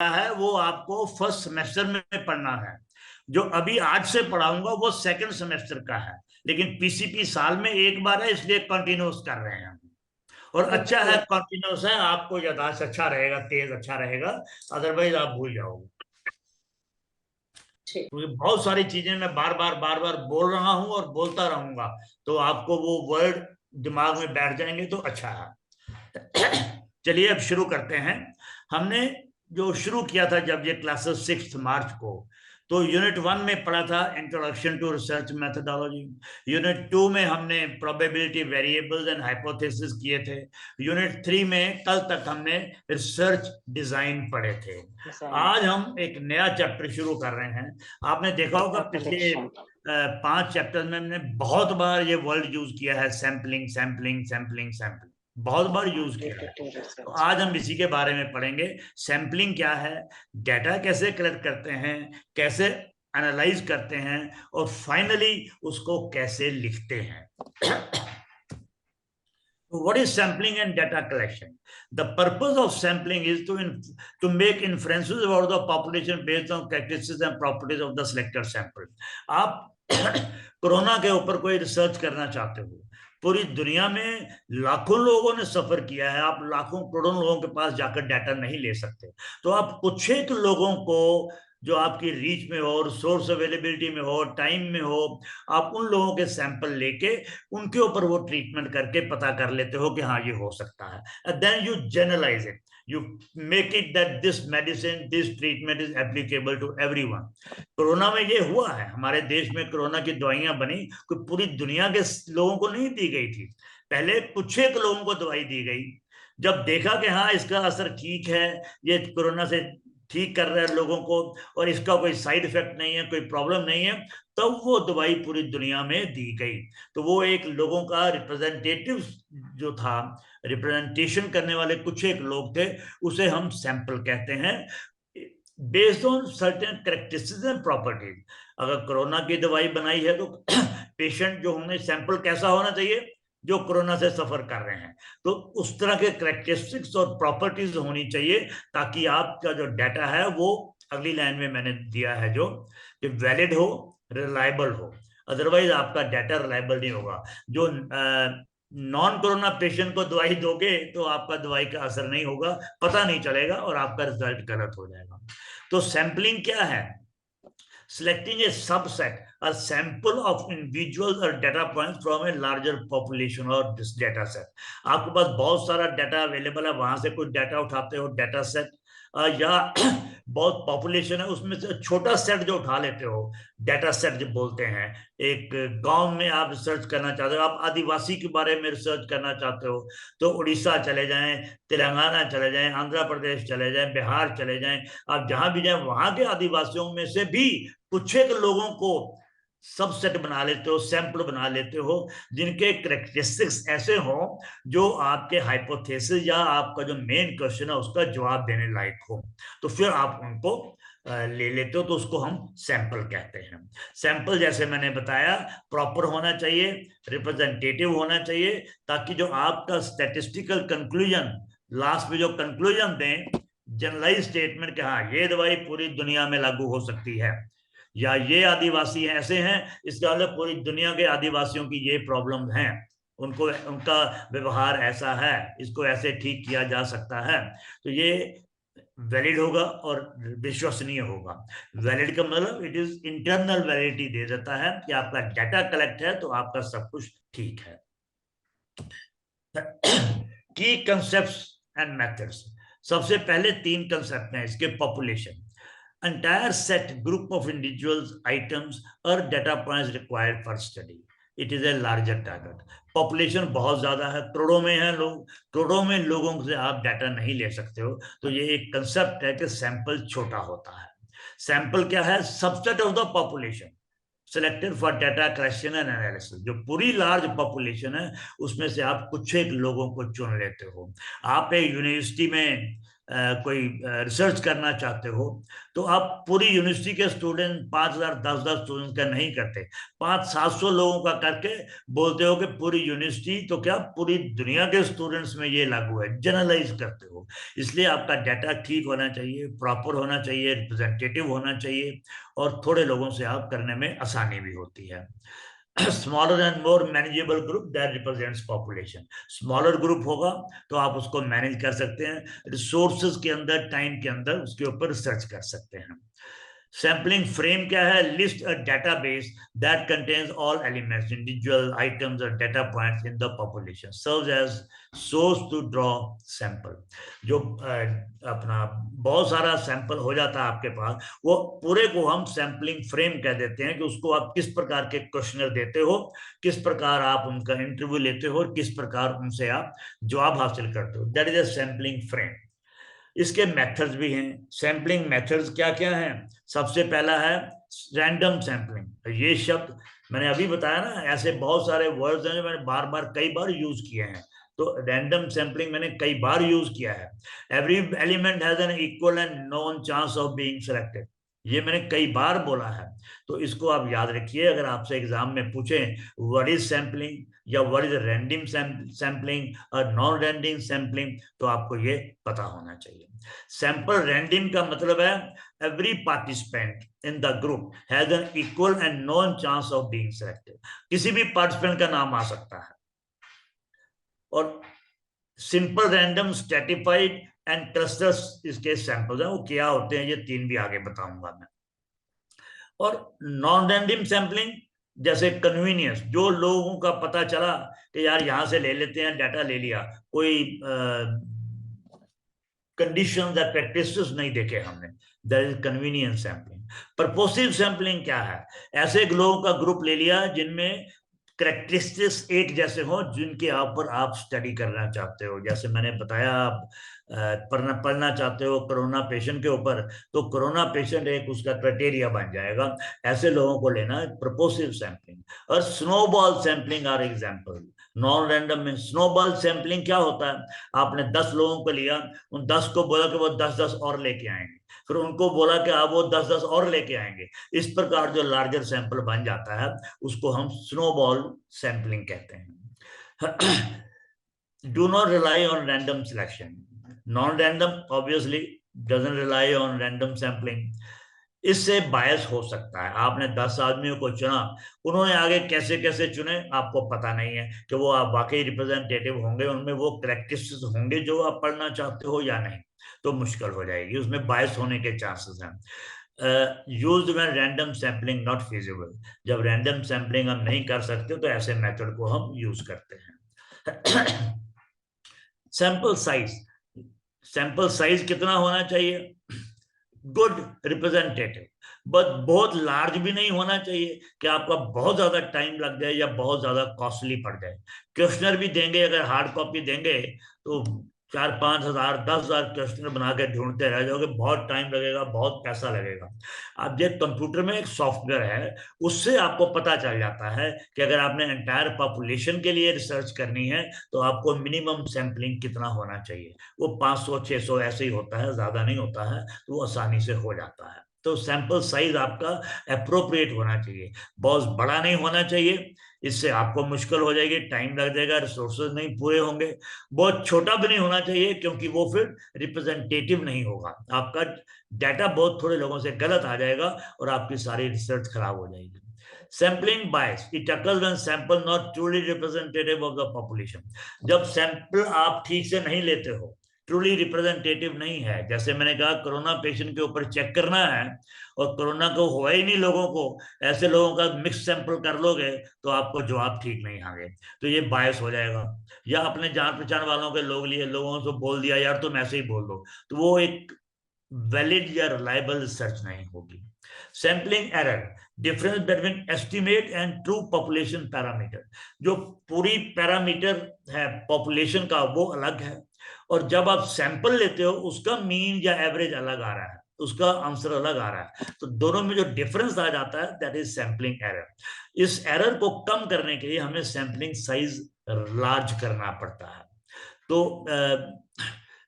है वो आपको फर्स्ट सेमेस्टर में पढ़ना है। जो अभी आज से पढ़ाऊंगा वो सेकंड सेमेस्टर का है, लेकिन पीसीपी साल में एक बार है, इसलिए कंटिन्यूस कर रहे हैं हम। और अच्छा ओके। है, कंटिन्यूस है, आपको याददाश्त अच्छा रहेगा, तेज अच्छा रहेगा, अदरवाइज आप भूल जाओगे। ठीक। क्योंकि बहुत सारी चीजें मैं बार बार बोल रहा हूं और बोलता रहूंगा, तो आपको वो वर्ड दिमाग में बैठ जाएंगे, तो अच्छा है। चलिए अब शुरू करते हैं। हमने जो शुरू किया था जब ये क्लासेस 6 मार्च को, तो यूनिट 1 में पढ़ा था introduction to research methodology. Unit 2 में हमने प्रोबेबिलिटी वेरिएबल्स एंड हाइपोथेसिस किए थे। यूनिट 3 में कल तक हमने रिसर्च डिजाइन पढ़े थे। डिजाइन। आज हम एक नया चैप्टर शुरू कर रहे हैं। आपने देखा होगा डेटा पिछले कलेक्शन। 5 चैप्टर में हमने बहुत बार ये वर्ड यूज किया है, सैम्पलिंग सैम्पलिंग सैम्पलिंग सैम्पलिंग, बहुत बार यूज किया है। क्वांटिटेटिव तो रिसर्च। आज हम इसी के बारे में पढ़ेंगे। सैम्पलिंग क्या है, डेटा कैसे कलेक्ट करते हैं, कैसे एनालाइज करते हैं, और फाइनली उसको कैसे लिखते हैं। What is sampling and data collection? The purpose of sampling is to make inferences about the population based on characteristics and properties of the selected sample. आप कोरोना के ऊपर कोई रिसर्च करना चाहते हो, पूरी दुनिया में लाखों लोगों ने सफर किया है, आप लाखों करोड़ों लोगों के पास जाकर डाटा नहीं ले सकते। तो आप कुछ एक लोगों को जो आपकी रीच में हो, सोर्स अवेलेबिलिटी में हो, टाइम में हो, आप उन लोगों के सैंपल लेके उनके ऊपर वो ट्रीटमेंट करके पता कर लेते हो कि हाँ ये हो सकता है। Then you generalise it, you make it that this medicine, this treatment is applicable to everyone. Corona में ये हुआ है, हमारे देश में कोरोना की दवाइयां बनी, कोई पूरी दुनिया के लोगों को नहीं दी गई थी। पहले कुछ एक लोगों को दवाई दी गई। जब देखा कि हाँ इसका असर ठीक है, ये कोरोना से ठीक कर रहा है लोगों को, और इसका कोई साइड इफेक्ट नहीं है, कोई प्रॉब्लम नहीं है, तब वो दवाई पूरी दुनिया में दी गई। तो वो एक लोगों का रिप्रेजेंटेटिव जो था, रिप्रेजेंटेशन करने वाले कुछ एक लोग थे, उसे हम सैंपल कहते हैं, based on certain characteristics and properties. अगर कोरोना की दवाई बनाई है तो पेशेंट जो होंगे, सैंपल कैसा होना चाहिए, जो कोरोना से सफर कर रहे हैं, तो उस तरह के करेक्टरिस्टिक्स और प्रॉपर्टीज होनी चाहिए, ताकि आपका जो डाटा है वो, अगली लाइन में मैंने दिया है जो, कि वैलिड हो, रिलायबल हो। अदरवाइज आपका डाटा रिलायबल नहीं होगा। जो नॉन कोरोना पेशेंट को दवाई दोगे तो आपका दवाई का असर नहीं होगा, पता नहीं चलेगा, और आपका रिजल्ट गलत हो जाएगा। तो सैंपलिंग क्या है? Selecting a subset, a sample of individuals or data points from a larger population or this data set. आपके पास बहुत सारा डाटा अवेलेबल है, वहां से कुछ डाटा उठाते हो, डाटा सेट, या बहुत पॉपुलेशन है उसमें से छोटा सेट जो उठा लेते हो, डाटा सेट जो बोलते हैं। एक गांव में आप रिसर्च करना चाहते हो, आप आदिवासी के बारे में रिसर्च करना चाहते हो, तो उड़ीसा चले जाएं, तेलंगाना चले जाएं, आंध्र प्रदेश चले जाएं, बिहार चले जाएं, आप जहां भी जाएं, वहां के आदिवासियों में से भी कुछ एक लोगों को सबसेट बना लेते हो, सैंपल बना लेते हो, जिनके करेक्टरिस्टिक्स ऐसे हो जो आपके हाइपोथेसिस या आपका जो मेन क्वेश्चन है उसका जवाब देने लायक हो, तो फिर आप उनको ले लेते हो, तो उसको हम सैंपल कहते हैं। सैंपल जैसे मैंने बताया, प्रॉपर होना चाहिए, रिप्रेजेंटेटिव होना चाहिए, ताकि जो आपका स्टैटिस्टिकल कंक्लूजन, लास्ट में जो कंक्लूजन दें, जनरलाइज स्टेटमेंट कि हाँ ये दवाई पूरी दुनिया में लागू हो सकती है, या ये आदिवासी हैं ऐसे हैं, इसका मतलब पूरी दुनिया के आदिवासियों की ये प्रॉब्लम है, उनको उनका व्यवहार ऐसा है, इसको ऐसे ठीक किया जा सकता है, तो ये वैलिड होगा और विश्वसनीय होगा। वैलिड का मतलब इट इज इंटरनल वैलिडिटी दे देता है कि आपका डाटा कलेक्ट है तो आपका सब कुछ ठीक है। की कंसेप्ट एंड मेथड्स, सबसे पहले 3 कंसेप्ट हैं इसके। Population, entire set group of individuals, items or data points required for study. It is a larger target. Population बहुत ज्यादा है, करोड़ों में है लोग, करोड़ों में लोगों से आप डाटा नहीं ले सकते हो, तो ये एक कंसेप्ट है कि सैंपल छोटा होता है। सैंपल क्या है? Subset of the population selected for data collection and analysis. जो पूरी लार्ज पॉपुलेशन है उसमें से आप कुछ एक लोगों को चुन लेते हो। आप एक यूनिवर्सिटी में कोई रिसर्च करना चाहते हो, तो आप पूरी यूनिवर्सिटी के स्टूडेंट 5,000 10,000 स्टूडेंट का नहीं करते, 500-700 लोगों का करके बोलते हो कि पूरी यूनिवर्सिटी, तो क्या पूरी दुनिया के स्टूडेंट्स में ये लागू है, जनरलाइज करते हो। इसलिए आपका डाटा ठीक होना चाहिए, प्रॉपर होना चाहिए, रिप्रेजेंटेटिव होना चाहिए, और थोड़े लोगों से आप करने में आसानी भी होती है। Smaller and more manageable group that represents population, smaller group होगा तो आप उसको मैनेज कर सकते हैं, रिसोर्सेज के अंदर, टाइम के अंदर उसके ऊपर रिसर्च कर सकते हैं। सैम्पलिंग फ्रेम क्या है? List a database that contains all elements, individual items और data points in the population, serves as source to draw sample. जो अपना बहुत सारा सैंपल हो जाता है आपके पास, वो पूरे को हम सैंपलिंग फ्रेम कह देते हैं, कि उसको आप किस प्रकार के क्वेश्चनर देते हो, किस प्रकार आप उनका इंटरव्यू लेते हो, और किस प्रकार उनसे आप जवाब हासिल करते हो, that is a sampling frame. इसके मेथड्स भी हैं। सैंपलिंग मेथड्स क्या क्या हैं? सबसे पहला है रैंडम सैंपलिंग। ये शब्द मैंने अभी बताया ना, ऐसे बहुत सारे वर्ड्स हैं जो मैंने बार बार कई बार यूज किए हैं। तो रैंडम सैंपलिंग मैंने कई बार यूज किया है। Every element has an equal and non chance of being selected, ये मैंने कई बार बोला है। तो इसको आप याद रखिए, अगर आपसे एग्जाम में पूछें व्हाट इज सैंपलिंग, या व्हाट इज रैंडम सैंपलिंग और नॉन रैंडम सैंपलिंग, तो आपको ये पता होना चाहिए। सैंपल रैंडम का मतलब है every participant in the group has an equal and non chance of being selected, किसी भी पार्टिसिपेंट का नाम आ सकता है। और simple random, stratified and clusters इसके सैंपल्स हैं, वो क्या होते हैं ये तीन भी आगे बताऊंगा मैं। और नॉन रैंडम सैंपलिंग, जैसे कन्वीनियंस, जो लोगों का पता चला कि यार यहां से ले लेते हैं, डाटा ले लिया, कोई कंडीशन या प्रैक्टिसेस नहीं देखे हमने, that is convenience sampling. Purposive sampling क्या है? ऐसे लोगों का ग्रुप ले लिया जिनमें करेक्टरिस्टिक्स एक जैसे हो, जिनके ऊपर आप स्टडी करना चाहते हो। जैसे मैंने बताया, आप पढ़ना चाहते हो कोरोना पेशेंट के ऊपर, तो कोरोना पेशेंट एक उसका क्राइटेरिया बन जाएगा। ऐसे लोगों को लेना है, प्रपोसिव सैंपलिंग। और snowball sampling are example. Non random में स्नोबॉल सैंपलिंग क्या होता है? आपने 10 लोगों को लिया, उन 10 को बोला कि वो 10-10 और लेके आएंगे, फिर उनको बोला कि आप वो 10-10 और लेके आएंगे। इस प्रकार जो लार्जर सैंपल बन जाता है, उसको हम स्नोबॉल सैंपलिंग कहते हैं। Do not rely on random selection. Non-random obviously doesn't rely on random sampling. इससे बायस हो सकता है। आपने 10 आदमियों को चुना, उन्होंने आगे कैसे कैसे चुने आपको पता नहीं है कि वो आप वाकई रिप्रेजेंटेटिव होंगे, उनमें वो करेक्टरिस्टिक्स होंगे जो आप पढ़ना चाहते हो या नहीं, तो मुश्किल हो जाएगी, उसमें बायस होने के चांसेस हैं। Used when random sampling not feasible, जब रैंडम सैम्पलिंग हम नहीं कर सकते तो ऐसे मेथड को हम यूज करते हैं। सैंपल साइज, सैंपल साइज कितना होना चाहिए? गुड रिप्रेजेंटेटिव, बट बहुत लार्ज भी नहीं होना चाहिए कि आपका बहुत ज्यादा टाइम लग जाए या बहुत ज्यादा कॉस्टली पड़ जाए। क्वेश्चनर भी देंगे, अगर हार्ड कॉपी देंगे तो 4-5 हजार 10,000 क्वेश्चनर बना के ढूंढते रह जाओगे, बहुत टाइम लगेगा, बहुत पैसा लगेगा। अब ये कंप्यूटर में एक सॉफ्टवेयर है, उससे आपको पता चल जाता है कि अगर आपने एंटायर पॉपुलेशन के लिए रिसर्च करनी है तो आपको मिनिमम सैंपलिंग कितना होना चाहिए। वो 500-600 ऐसे ही होता है, ज्यादा नहीं होता है, तो वो आसानी से हो जाता है। तो सैंपल साइज आपका अप्रोप्रिएट होना चाहिए, बहुत बड़ा नहीं होना चाहिए, इससे आपको मुश्किल हो जाएगी, टाइम लग जाएगा, रिसोर्सेज नहीं पूरे होंगे। बहुत छोटा भी नहीं होना चाहिए, क्योंकि वो फिर रिप्रेजेंटेटिव नहीं होगा, आपका डाटा बहुत थोड़े लोगों से गलत आ जाएगा और आपकी सारी रिसर्च खराब हो जाएगी। Sampling bias, it occurs when sample not truly representative of the population। जब सैंपल आप ठीक से नहीं लेते हो, ट्रूली रिप्रेजेंटेटिव नहीं है, जैसे मैंने कहा कोरोना पेशेंट के ऊपर चेक करना है और कोरोना को हुआ ही नहीं लोगों को, ऐसे लोगों का मिक्स सैंपल कर लोगे तो आपको जवाब ठीक नहीं आएंगे, तो ये बायस हो जाएगा। या अपने जान पहचान वालों के लोग लिए, लोगों को बोल दिया यार तुम ऐसे ही बोल दो, तो वो एक वैलिड या रिलायबल रिसर्च नहीं होगी। Sampling error, difference between estimate and true population parameter, जो पूरी पैरामीटर है पॉपुलेशन का वो अलग है, और जब आप सैंपल लेते हो उसका मीन या एवरेज अलग आ रहा है, उसका आंसर अलग आ रहा है, तो दोनों में जो डिफरेंस आ जाता है दैट इज सैंपलिंग एरर। इस एरर को कम करने के लिए हमें सैंपलिंग साइज लार्ज करना पड़ता है। तो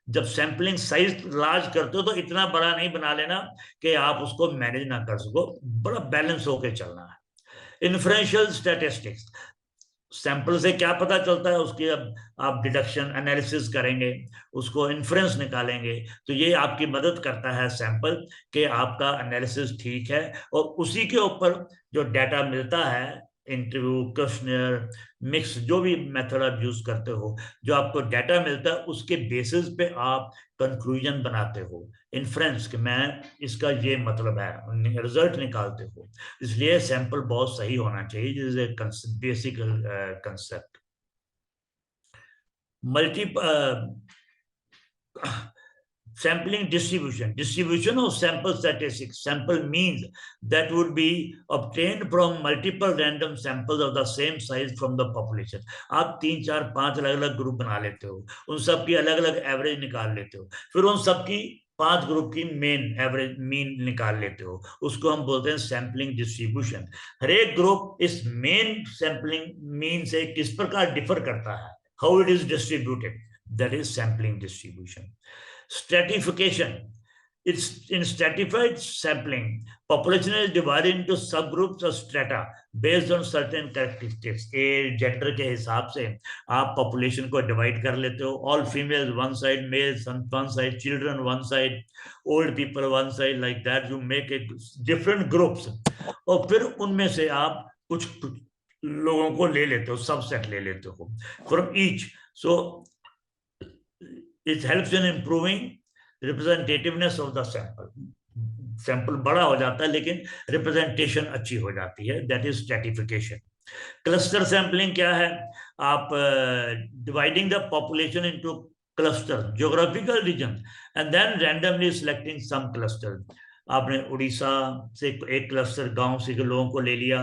जब सैंपलिंग साइज लार्ज करते हो तो इतना बड़ा नहीं बना लेना कि आप उसको मैनेज ना कर सको, बड़ा बैलेंस होके चलना है। इन्फ्रेंशियल स्टैटिस्टिक्स, सैंपल से क्या पता चलता है, उसकी अब आप डिडक्शन एनालिसिस करेंगे, उसको इन्फ्रेंस निकालेंगे, तो ये आपकी मदद करता है सैंपल कि आपका एनालिसिस ठीक है। और उसी के ऊपर जो डाटा मिलता है, इंटरव्यू, क्वेश्चनियर, मिक्स, जो भी मेथड आप यूज करते हो, जो आपको डाटा मिलता है उसके बेसिस पे आप कंक्लूजन बनाते हो, इन्फ्रेंस कि मैं इसका ये मतलब है, रिजल्ट निकालते हो। इसलिए सैंपल बहुत सही होना चाहिए, जिस basic concept. Multi sampling distribution of sample statistics. Sample means that would be obtained from multiple random samples of the same size from the population. आप 3 4 5 अलग अलग ग्रुप बना लेते हो, उन सब की अलग अलग एवरेज निकाल लेते हो, फिर उन सब की 5 ग्रुप की मेन एवरेज मीन निकाल लेते हो, उसको हम बोलते हैं सैम्पलिंग डिस्ट्रीब्यूशन। हर एक ग्रुप इस मेन सैम्पलिंग मीन से किस प्रकार डिफर करता है, how it is distributed, that is sampling distribution. Stratification. It's in stratified sampling. Population is divided into subgroups or strata based on certain characteristics. Age, gender के हिसाब से आप population को divide कर लेते हो. All females one side, males one side, children one side, old people one side, like that. You make it different groups. और फिर उनमें से आप कुछ लोगों को ले लेते हो, सबसेट ले लेते हो from each. So it helps in improving representativeness of the sample. Sample बड़ा हो जाता है लेकिन रिप्रेजेंटेशन अच्छी हो जाती है, that is stratification. Cluster sampling क्या है, आप dividing the population into cluster, geographical region, and then randomly selecting some cluster. आपने उड़ीसा से एक क्लस्टर गांव से के लोगों को ले लिया,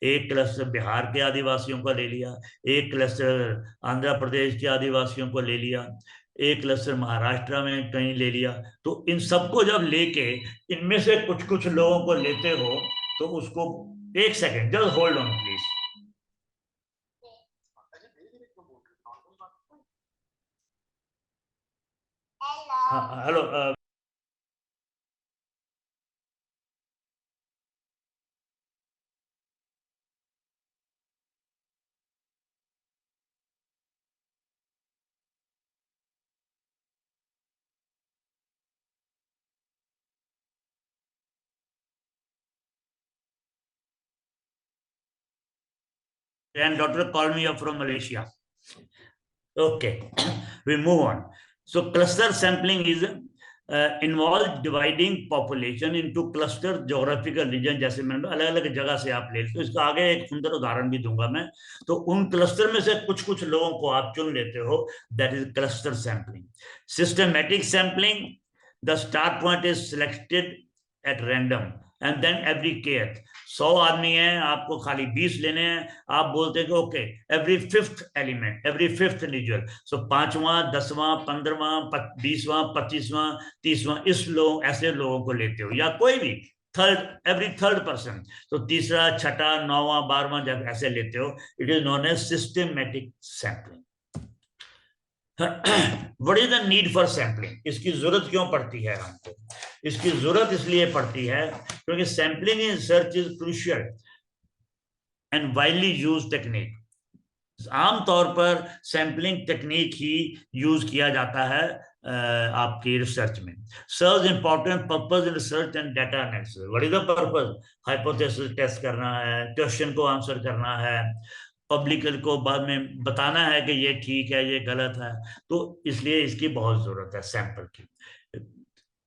एक क्लस्टर बिहार के आदिवासियों को ले लिया, एक क्लस्टर आंध्र प्रदेश के आदिवासियों को ले लिया, एक क्लस्टर महाराष्ट्र में कहीं ले लिया। तो इन सबको जब लेके इनमें से कुछ कुछ लोगों को लेते हो तो उसको, एक second just hold on please. Hello, granddaughter called me up from Malaysia. Okay, we move on. So cluster sampling is involve dividing population into cluster geographical region. जैसे मैंने अलग अलग जगह से आप ले लेते हो, इसका आगे एक सुंदर उदाहरण भी दूंगा मैं। तो उन क्लस्टर में से कुछ कुछ लोगों को आप चुन लेते हो, that is cluster sampling. Systematic sampling, the start point is selected at random and then every care. 100 आदमी है, आपको खाली 20 लेने हैं, आप बोलते हैं कि okay every fifth element, every fifth individual, so 5वां, 10वां, 15वां, 20वां, 25वां, 30वां, इस लोग ऐसे लोगों को लेते हो, या कोई भी थर्ड, एवरी थर्ड पर्सन, तो तीसरा, छठा, 9वां, 12वां जब ऐसे लेते हो, it is known as systematic sampling. What is the need for sampling, इसकी जरूरत क्यों पड़ती है हमको? इसकी जरूरत इसलिए पड़ती है क्योंकि sampling in search is crucial and widely use technique. आमतौर पर सैम्पलिंग टेक्निक ही यूज किया जाता है आपकी रिसर्च में। Serve important purpose in research and data analysis. What is the purpose? Hypothesis test करना है, क्वेश्चन को आंसर करना है, पब्लिक को बाद में बताना है कि ये ठीक है, ये गलत है, तो इसलिए इसकी बहुत जरूरत है सैंपल की।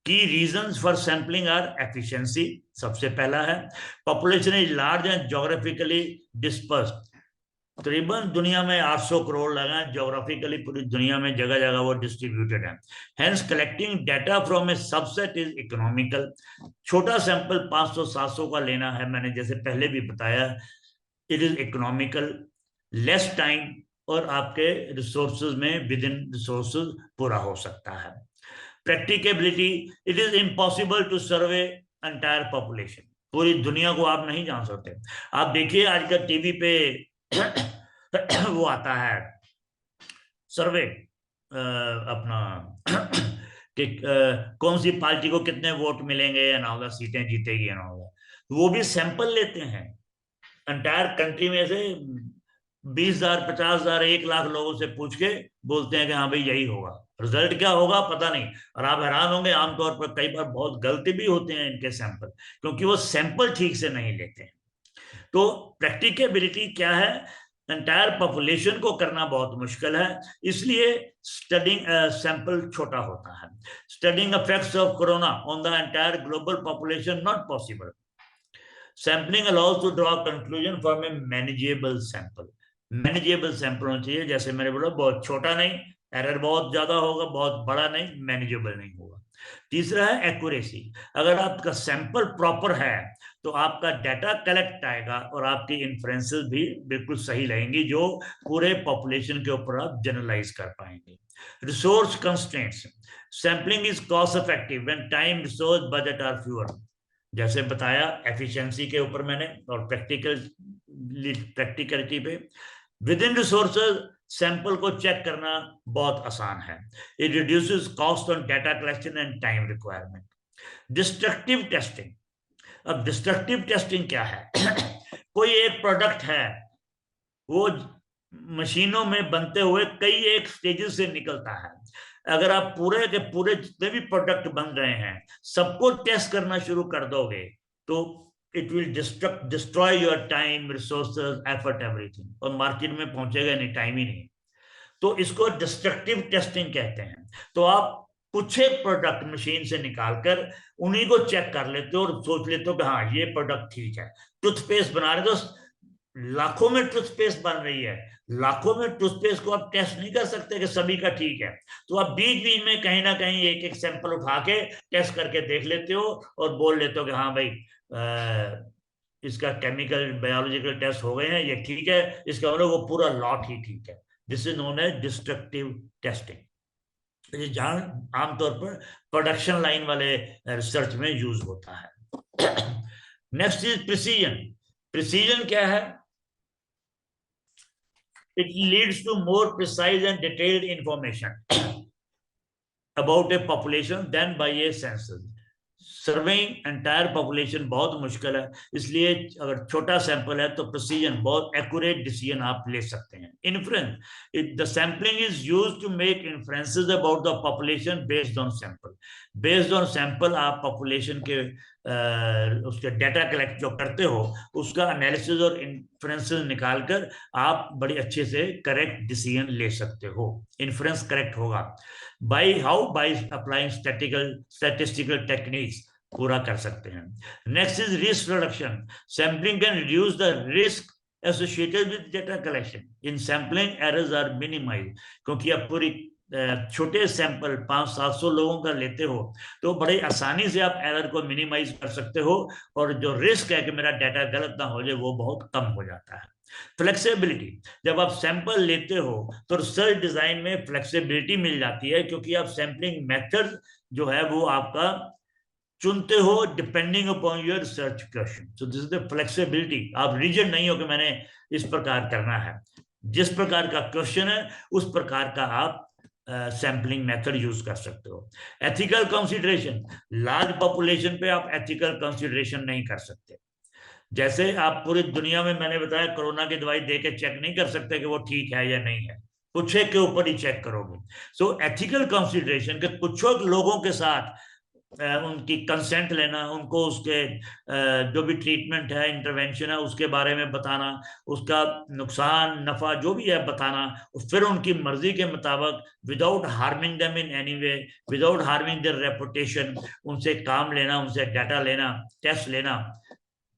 Key reasons for sampling are efficiency, सबसे पहला है population is large and geographically dispersed. तकरीबन दुनिया में 800 करोड़ लोग हैं, ज्योग्राफिकली पूरी दुनिया में जगह जगह वो डिस्ट्रीब्यूटेड है। Hence collecting data from A subset is economical. छोटा सैंपल 500-700 का लेना है, मैंने जैसे पहले भी बताया, it is economical, less time, और आपके रिसोर्सेज में विद इन रिसोर्सेज पूरा हो सकता है। Practicability, it is impossible to survey entire population. पूरी दुनिया को आप नहीं जान सकते। आप देखिए आजकल टीवी पे वो आता है सर्वे, अपना कि कौन सी पार्टी को कितने वोट मिलेंगे एंड ऑल द सीटें जीतेगी एंड ऑल द, वो भी सैंपल लेते हैं एंटायर कंट्री में से 20,000 50,000 1 लाख लोगों से पूछ के बोलते हैं कि हाँ भाई यही होगा। रिजल्ट क्या होगा पता नहीं, और आप हैरान होंगे आमतौर पर कई बार बहुत गलती भी होते हैं इनके सैंपल, क्योंकि वो सैंपल ठीक से नहीं लेते हैं। तो प्रैक्टिकेबिलिटी क्या है, एंटायर पॉपुलेशन को करना बहुत मुश्किल है, इसलिए स्टडिंग सैंपल छोटा होता है। Studying effects of corona on the entire global population not possible. Sampling allows to draw conclusion from a manageable sample. Manageable sample होना चाहिए, जैसे मैंने बोला बहुत छोटा नहीं, एरर बहुत ज्यादा होगा, बहुत बड़ा नहीं, मैनेजेबल नहीं होगा। तीसरा है एक्यूरेसी। अगर आपका सैंपल प्रॉपर है तो आपका डाटा कलेक्ट आएगा और आपकी इन्फ्रेंसेस भी बिल्कुल सही रहेंगी, जो पूरे पॉपुलेशन के ऊपर आप जनरलाइज कर पाएंगे। Resource constraints, sampling is cost effective when time resource budget are fewer. जैसे बताया एफिशिएंसी के ऊपर मैंने, और प्रैक्टिकलिटी पे। विद इन रिसोर्सेज सैंपल को चेक करना बहुत आसान है। It reduces cost on data collection and time requirement. Destructive testing. अब डिस्ट्रक्टिव टेस्टिंग क्या है? कोई एक प्रोडक्ट है, वो मशीनों में बनते हुए कई एक स्टेजेस से निकलता है। अगर आप पूरे के पूरे जितने भी प्रोडक्ट बन रहे हैं सबको टेस्ट करना शुरू कर दोगे तो it will destroy your time, resources, effort, everything, और मार्केट में पहुंचेगा नहीं, टाइम ही नहीं। तो इसको डिस्ट्रक्टिव टेस्टिंग कहते हैं। तो आप कुछ एक प्रोडक्ट मशीन से निकालकर उन्हीं को चेक कर लेते हो और सोच लेते हो कि हाँ ये प्रोडक्ट ठीक है। टूथपेस्ट बना रहे तो लाखों में टूथपेस्ट बन रही है, लाखों में टूथपेस्ट को आप टेस्ट नहीं कर सकते कि सभी का ठीक है। तो आप बीच बीच में कहीं ना कहीं एक एक सैंपल उठा के टेस्ट करके देख लेते हो और बोल लेते हो कि हाँ भाई इसका केमिकल बायोलॉजिकल टेस्ट हो गए हैं, ये ठीक है, इसका मतलब वो पूरा लॉट ही ठीक है। This is known as destructive testing, जहां आमतौर पर प्रोडक्शन लाइन वाले रिसर्च में यूज होता है। Next is precision. प्रिसीजन क्या है? it leads to more precise and detailed information about a population than by a census. Surveying entire population बहुत मुश्किल है, इसलिए अगर छोटा सैंपल है तो प्रिसीजन, बहुत एक्यूरेट डिसीजन आप ले सकते हैं। Inference, the sampling is used to make inferences about the population based on sample. Based on sample आप पॉपुलेशन के उसके डाटा कलेक्ट जो करते हो उसका एनालिसिस और इन्फ्रेंसेस निकालकर आप बड़ी अच्छे से करेक्ट डिसीजन ले सकते हो, इन्फ्रेंस करेक्ट होगा। By how? By applying statistical techniques पूरा कर सकते हैं। Next is risk reduction. Sampling can reduce the risk associated with data collection. In sampling errors are minimize, क्योंकि आप पूरी छोटे सैंपल 500-700 लोगों का लेते हो तो बड़े आसानी से आप एरर को मिनिमाइज कर सकते हो, और जो रिस्क है कि मेरा डाटा गलत ना हो जाए वो बहुत कम हो जाता है। फ्लेक्सिबिलिटी, जब आप सैंपल लेते हो तो रिसर्च डिजाइन में फ्लेक्सिबिलिटी मिल जाती है, क्योंकि आप सैंपलिंग मेथड जो है वो आपका चुनते हो depending upon your research question. So this is the flexibility. आप रिजिड नहीं हो कि मैंने इस प्रकार करना है, जिस प्रकार का क्वेश्चन है उस प्रकार का आप सैम्पलिंग मेथड यूज कर सकते हो। एथिकल कंसिडरेशन, लार्ज पॉपुलेशन पे आप एथिकल कंसिडरेशन नहीं कर सकते। जैसे आप पूरी दुनिया में, मैंने बताया, कोरोना की दवाई दे के चेक नहीं कर सकते कि वो ठीक है या नहीं है, कुछ एक के ऊपर ही चेक करोगे। सो एथिकल कंसिडरेशन के कुछ लोगों के साथ उनकी कंसेंट लेना, उनको उसके जो भी ट्रीटमेंट है, इंटरवेंशन है, उसके बारे में बताना, उसका नुकसान नफा जो भी है बताना, फिर उनकी मर्जी के मुताबिक without harming them in any way, without harming their reputation, उनसे काम लेना, उनसे डाटा लेना, टेस्ट लेना।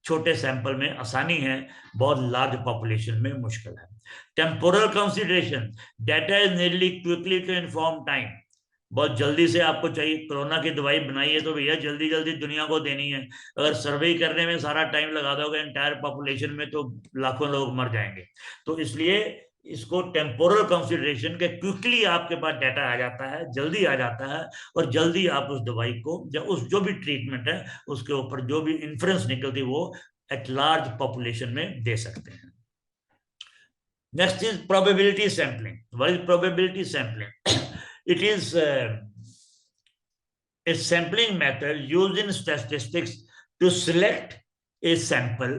छोटे सैंपल में आसानी है, बहुत लार्ज पॉपुलेशन में मुश्किल है। Temporal consideration, data is needed quickly to inform time. बहुत जल्दी से आपको चाहिए, कोरोना की दवाई बनाई है तो भैया जल्दी जल्दी दुनिया को देनी है। अगर सर्वे करने में सारा टाइम लगा दोगे एंटायर पॉपुलेशन में तो लाखों लोग मर जाएंगे। तो इसलिए इसको टेम्पोरल कंसिडरेशन के क्विकली आपके पास डाटा आ जाता है, जल्दी आ जाता है, और जल्दी आप उस दवाई को या उस जो भी ट्रीटमेंट है उसके ऊपर जो भी इन्फ्लुएंस निकलती वो एट लार्ज पॉपुलेशन में दे सकते हैं। Next is probability sampling. What is probability sampling? It is a sampling method used in statistics to select a sample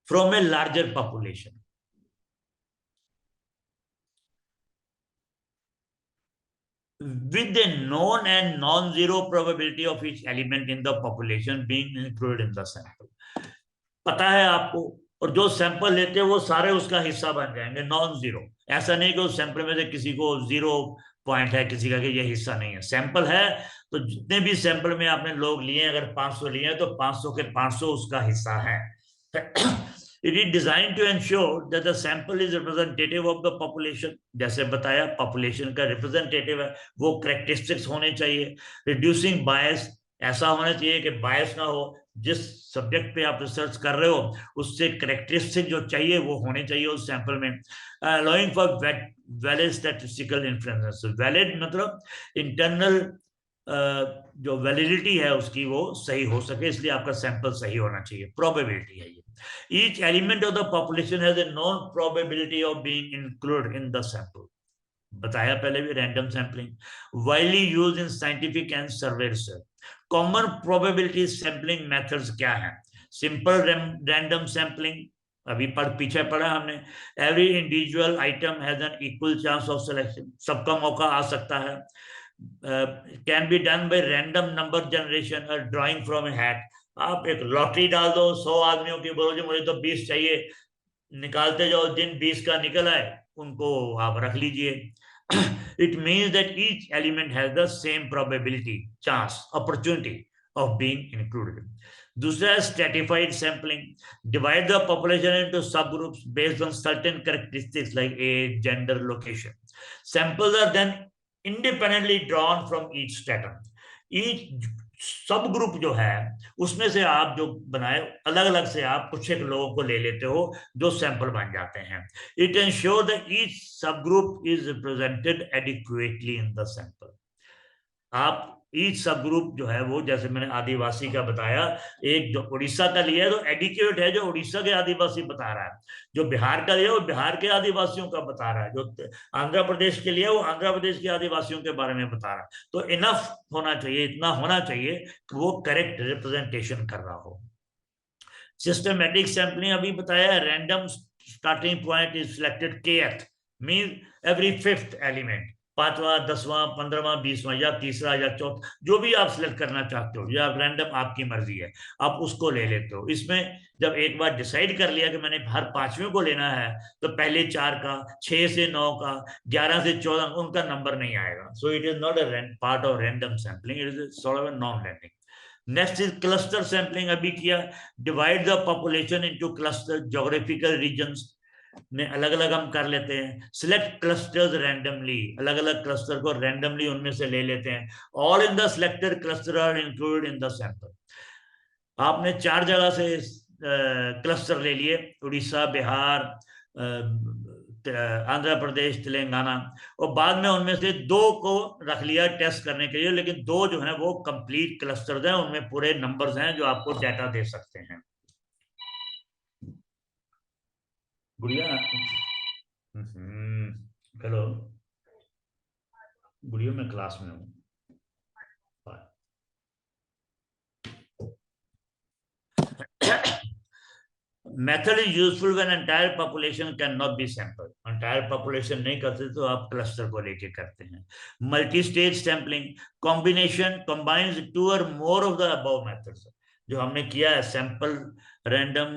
from a larger population. With a known and non-zero probability of each element in the population being included in the sample. पता है आपको, और जो sample लेते हैं वो सारे उसका हिस्सा बन जाएंगे, नॉन जीरो। ऐसा नहीं कि उस सैंपल में से किसी को 0 पॉइंट है, किसी का कि ये हिस्सा नहीं है। सैंपल है तो जितने भी सैंपल में आपने लोग लिए, अगर 500 लिए हैं तो 500 के 500 उसका हिस्सा है। It is designed to ensure that the sample is representative of the population. जैसे बताया, पॉपुलेशन का रिप्रेजेंटेटिव है, वो करेक्टरिस्टिक्स होने चाहिए। रिड्यूसिंग बायस, ऐसा होना चाहिए कि बायस ना हो, जिस सब्जेक्ट पे आप रिसर्च कर रहे हो उससे करेक्टरिस्टिक जो चाहिए वो होने चाहिए उस सैंपल में। Allowing for valid statistical influences, valid मतलब इंटरनल जो वैलिडिटी है उसकी वो सही हो सके, इसलिए आपका सैंपल सही होना चाहिए। प्रोबेबिलिटी है ये। Each element of the population has a non probability of being included in the sample. बताया पहले भी, random sampling widely used in scientific and survey research. Common probability sampling methods क्या है? सिंपल रैंडम सैंपलिंग, अभी पीछे पढ़ा हमने। Every individual item has an equal chance of selection, सबका मौका आ सकता है। Can be done by random number generation और ड्राइंग फ्रॉम ए हैट। आप एक लॉटरी डाल दो 100 आदमियों की, बोलो जी मुझे तो 20 चाहिए, निकालते जाओ, जिन 20 का निकल आए उनको आप रख लीजिए। It means that each element has the same probability, chance, opportunity of being included. दूसरा है stratified sampling, divide the population into subgroups based on certain characteristics like age, gender, location. Samples are then independently drawn from each stratum. Each सब group जो है उसमें से आप जो बनाए अलग अलग से आप कुछ एक लोगों को ले लेते हो जो सैंपल बन जाते हैं। It ensure that each sub group is represented adequately in the sample. आप ईच सब ग्रुप जो है वो, जैसे मैंने आदिवासी का बताया, एक जो उड़ीसा का लिया है तो एडिक्वेट है, जो उड़ीसा के आदिवासी बता रहा है। जो बिहार का लिया वो बिहार के आदिवासियों का बता रहा है। जो आंध्र प्रदेश के लिए वो आंध्र प्रदेश के आदिवासियों के बारे में बता रहा है। तो इनफ होना चाहिए, इतना होना चाहिए कि वो करेक्ट रिप्रेजेंटेशन कर रहा हो। सिस्टमेटिक सैंपलिंग अभी बताया, random starting point is selected kth, mean every fifth element, 5वां 10वां 15वां 20वां या तीसरा या चौथा, जो भी आप सिलेक्ट करना चाहते हो, या रैंडम आपकी मर्जी है, आप उसको ले लेते हो। इसमें जब एक बार डिसाइड कर लिया कि मैंने हर 5वें को लेना है, तो पहले 4 का, 6 से 9 का, 11 से 14 उनका नंबर नहीं आएगा। So it is not a part of random sampling, it is sort of a non random. Next is cluster sampling, अभी किया। Divide the population into cluster, geographical regions में अलग अलग हम कर लेते हैं। सिलेक्ट क्लस्टर्स रैंडमली, अलग अलग क्लस्टर को रैंडमली उनमें से ले लेते हैं। All in the selected cluster are included in the sample. आपने 4 जगह से क्लस्टर ले लिए, उड़ीसा, बिहार, आंध्र प्रदेश, तेलंगाना, और बाद में उनमें से 2 को रख लिया टेस्ट करने के लिए, लेकिन 2 जो है वो कंप्लीट क्लस्टर्स हैं, उनमें पूरे नंबर्स हैं जो आपको डाटा दे सकते हैं। गुड़िया, हेलो गुड़िया, मैं क्लास में हूँ। Method is useful when entire population cannot be sampled. Entire population नहीं करते तो आप cluster को लेके करते हैं। Multi-stage sampling combination combines 2 or more of the above methods. जो हमने किया है, sample, random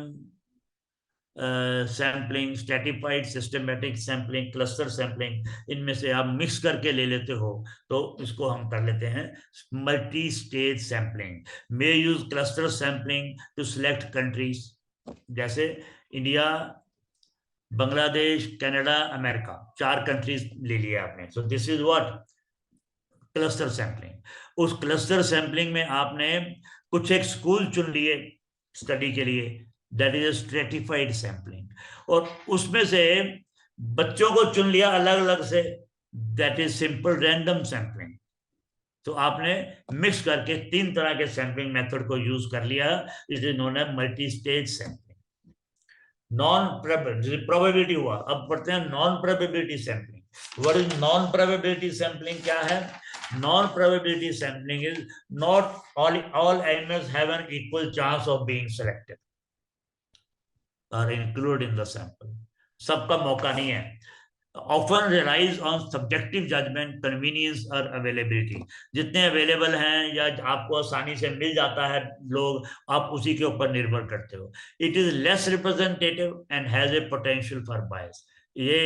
sampling, stratified, systematic sampling, cluster sampling, इनमें से आप मिक्स करके ले लेते हो, तो इसको हम कर लेते हैं multi stage sampling. May use cluster sampling to select countries, जैसे India, Bangladesh, Canada, America, 4 countries ले लिया आपने। So this is what cluster sampling. उस क्लस्टर सैम्पलिंग में आपने कुछ एक स्कूल चुन लिए स्टडी के लिए, दैट इज स्ट्रेटिफाइड सैम्पलिंग, और उसमें से बच्चों को चुन लिया अलग अलग से, that is simple random sampling. तो आपने मिक्स करके 3 तरह के सैम्पलिंग मेथड को यूज कर लिया, it is known as multi stage sampling. Non probability हुआ, अब पढ़ते हैं non probability sampling. What is non probability sampling? क्या है non probability sampling? Is not all animals have an equal chance of being selected or included in the sample. सबका मौका नहीं है. Often relies on subjective judgment, convenience और availability. जितने available हैं या आपको आसानी से मिल जाता है लोग, आप उसी के ऊपर निर्भर करते हो. It is less representative and has a potential for bias. ये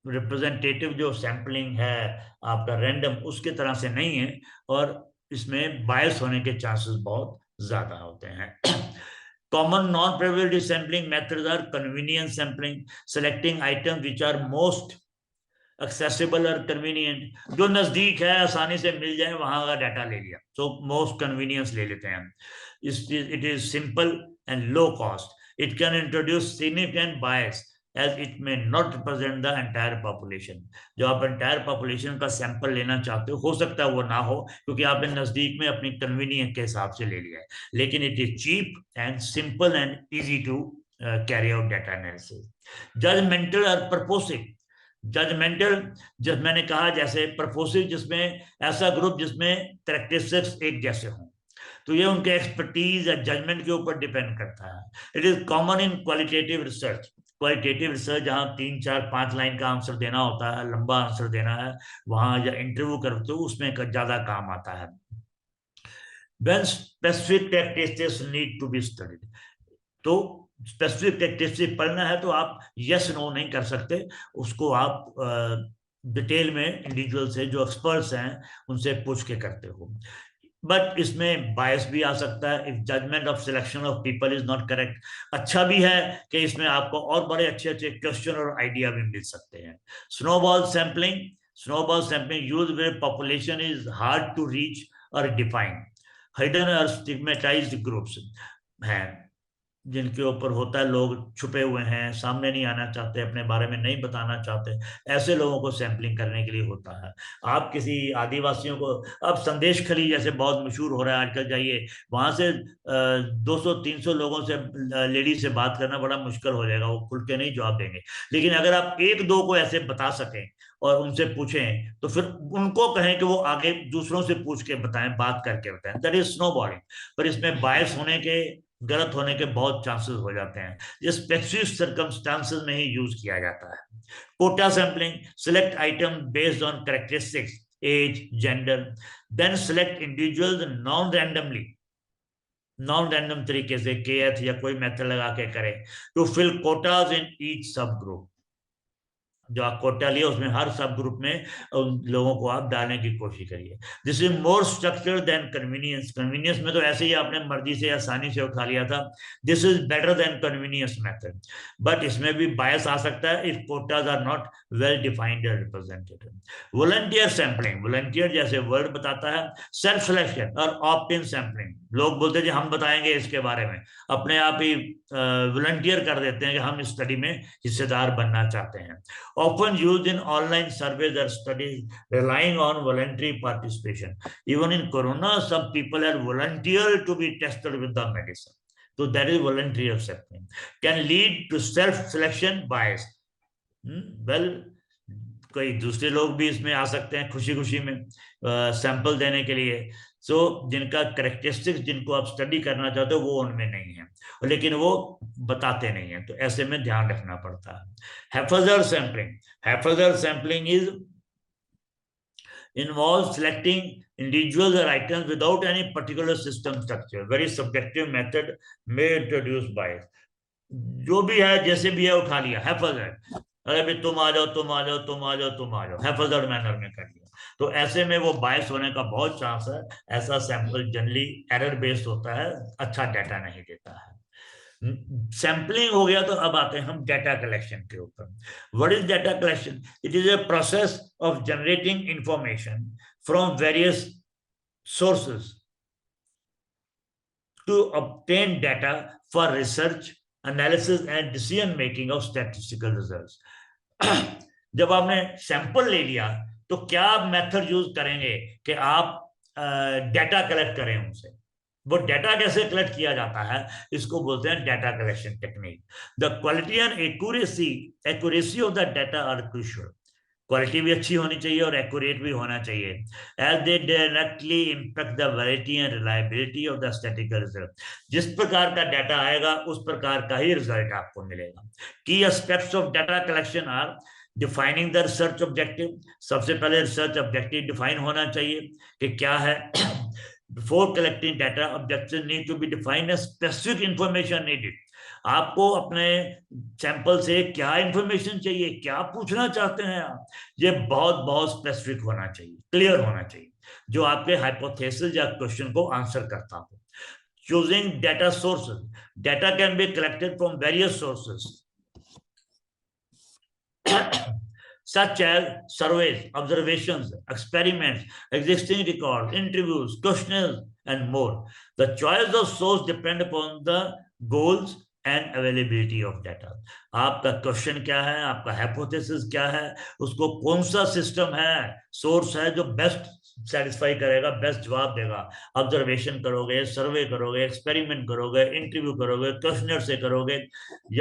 रिप्रेजेंटेटिव जो सैम्पलिंग है आपका रैंडम, उसके तरह से नहीं है और इसमें बायस होने के चांसेस बहुत ज्यादा होते हैं. Common non-probability sampling methods are convenience sampling, selecting items which are most accessible or convenient. जो नजदीक है, आसानी से मिल जाए, वहां का डाटा ले लिया, so most convenience ले लेते हैं. It is simple and low cost. It can introduce significant bias as it may not represent the entire population. जो आप entire population का सैंपल लेना चाहते हो सकता है वो ना हो, क्योंकि आपने नजदीक में अपनी कन्वीनियंस के हिसाब से ले लिया है. लेकिन it is cheap and simple and easy to carry out data analysis. Judgmental or purposive. Judgmental, जब मैंने कहा जैसे परपोसिव, जिसमें ऐसा ग्रुप जिसमें कैरेक्टरिस्टिक्स एक जैसे हों, तो ये उनके एक्सपर्टीज या जजमेंट के ऊपर डिपेंड करता है. It is common in qualitative research. Qualitative research जहां 3, 4, 5 लाइन का आंसर देना होता है, लंबा आंसर देना है, वहां या इंटरव्यू करते हो उसमें ज्यादा काम आता है. When specific characteristics need to be studied. तो स्पेसिफिक कैरेक्टरिस्टिक पढ़ना है तो आप यस नो नहीं कर सकते, उसको आप डिटेल में इंडिविजुअल से जो एक्सपर्ट्स हैं उनसे पूछ के करते हो. बट इसमें बायस भी आ सकता है if judgment of selection of people is not correct. अच्छा भी है कि इसमें आपको और बड़े अच्छे अच्छे क्वेश्चन और आइडिया भी मिल सकते हैं. Snowball sampling. Snowball sampling use where population is hard to reach और डिफाइन. हिडन और स्टिग्मेटाइज्ड ग्रुप्स हैं जिनके ऊपर होता है लोग छुपे हुए हैं, सामने नहीं आना चाहते, अपने बारे में नहीं बताना चाहते, ऐसे लोगों को सैंपलिंग करने के लिए होता है. आप किसी आदिवासियों को, अब संदेश खली जैसे बहुत मशहूर हो रहा है आजकल, जाइए वहां से 200-300 लोगों से, लेडी से बात करना बड़ा मुश्किल हो जाएगा, वो खुल के नहीं जवाब देंगे. लेकिन अगर आप 1-2 को ऐसे बता सकें और उनसे पूछें तो फिर उनको कहें कि वो आगे दूसरों से पूछ के बताएं, बात करके बताएं. That is snowballing. पर इसमें बायस होने के, गलत होने के बहुत चांसेस हो जाते हैं. ये स्पेसिफिक सर्कमस्टांसेस में ही यूज किया जाता है. Quota sampling. Select item based on characteristics, age, gender, then select individuals non random तरीके से, केएथ या कोई मेथड लगा के करें, to fill quotas in each sub group. जो आप कोटा लिया उसमें हर सब ग्रुप में लोगों को आप डालने की कोशिश करिए. This is more structure than convenience. Convenience में तो ऐसे ही आपने मर्जी से आसानी से उठा लिया था. This is better than convenience method, but इसमें भी बायस आ सकता है if quotas are not well defined and represented. Volunteer sampling. Volunteer जैसे वर्ड बताता है. सेल्फ सिलेक्शन और ऑप्ट इन सैंपलिंग. लोग बोलते हैं जी हम बताएंगे इसके बारे में, अपने आप ही वॉलंटियर कर देते हैं कि हम इस स्टडी में हिस्सेदार बनना चाहते हैं. Often used in online surveys or studies relying on voluntary participation. Even in corona, some people are volunteered to be tested with the medicine. So that is voluntary acceptance. Can lead to self-selection bias. Well, कोई दूसरे लोग भी इसमें आ सकते हैं खुशी खुशी में सैंपल देने के लिए. सो जिनका करेक्टरिस्टिक्स, जिनको आप स्टडी करना चाहते हो वो उनमें नहीं है, लेकिन वो बताते नहीं है, तो ऐसे में ध्यान रखना पड़ता है. Haphazard sampling. Haphazard sampling is involves selecting individuals or items without any particular system structure. Very subjective method may introduce bias. जो भी है जैसे भी है उठा लिया, हैफजर्ड. अरे भाई तुम आ जाओ, तुम आ जाओ, तुम आ जाओ, तुम आ जाओ, हैफजर्ड मैनर में कर लिया, तो ऐसे में वो बायस होने का बहुत चांस है. ऐसा सैंपल जनरली एरर बेस्ड होता है, अच्छा डाटा नहीं देता है. सैंपलिंग हो गया, तो अब आते हैं हम डाटा कलेक्शन के ऊपर. What is data collection? It is a process of generating information from various sources to obtain data for research, analysis and decision making of statistical results. जब आपने सैंपल ले लिया तो क्या मेथड यूज करेंगे कि आप डाटा कलेक्ट करें उनसे. वो डाटा कैसे कलेक्ट किया जाता है, इसको बोलते हैं data collection technique. The quality and accuracy of the data are crucial. Quality भी अच्छी होनी चाहिए और एक्यूरेट भी होना चाहिए, as they directly impact the validity and reliability of the statistical result. जिस प्रकार का डाटा आएगा उस प्रकार का ही रिजल्ट आपको मिलेगा। Key aspects of data collection are defining the research objective. सबसे पहले रिसर्च ऑब्जेक्टिव डिफाइन होना चाहिए कि क्या है। Before collecting data objective need to be defined as specific information needed. आपको अपने सैंपल से क्या इंफॉर्मेशन चाहिए, क्या पूछना चाहते हैं आप, ये बहुत बहुत स्पेसिफिक होना चाहिए, क्लियर होना चाहिए, जो आपके हाइपोथेसिस या क्वेश्चन को आंसर करता हो। Choosing data sources, data can be collected from various sources such as surveys, observations, experiments, existing records, interviews, questionnaires, and more. The choice of source depend upon the goals and availability of data. आपका question क्या है, आपका hypothesis क्या है, उसको कौन सा system है, सोर्स है जो बेस्ट सेटिस्फाई करेगा, बेस्ट जवाब देगा। ऑब्जर्वेशन करोगे, सर्वे करोगे, एक्सपेरिमेंट करोगे, इंटरव्यू करोगे, क्वेश्चनर से करोगे,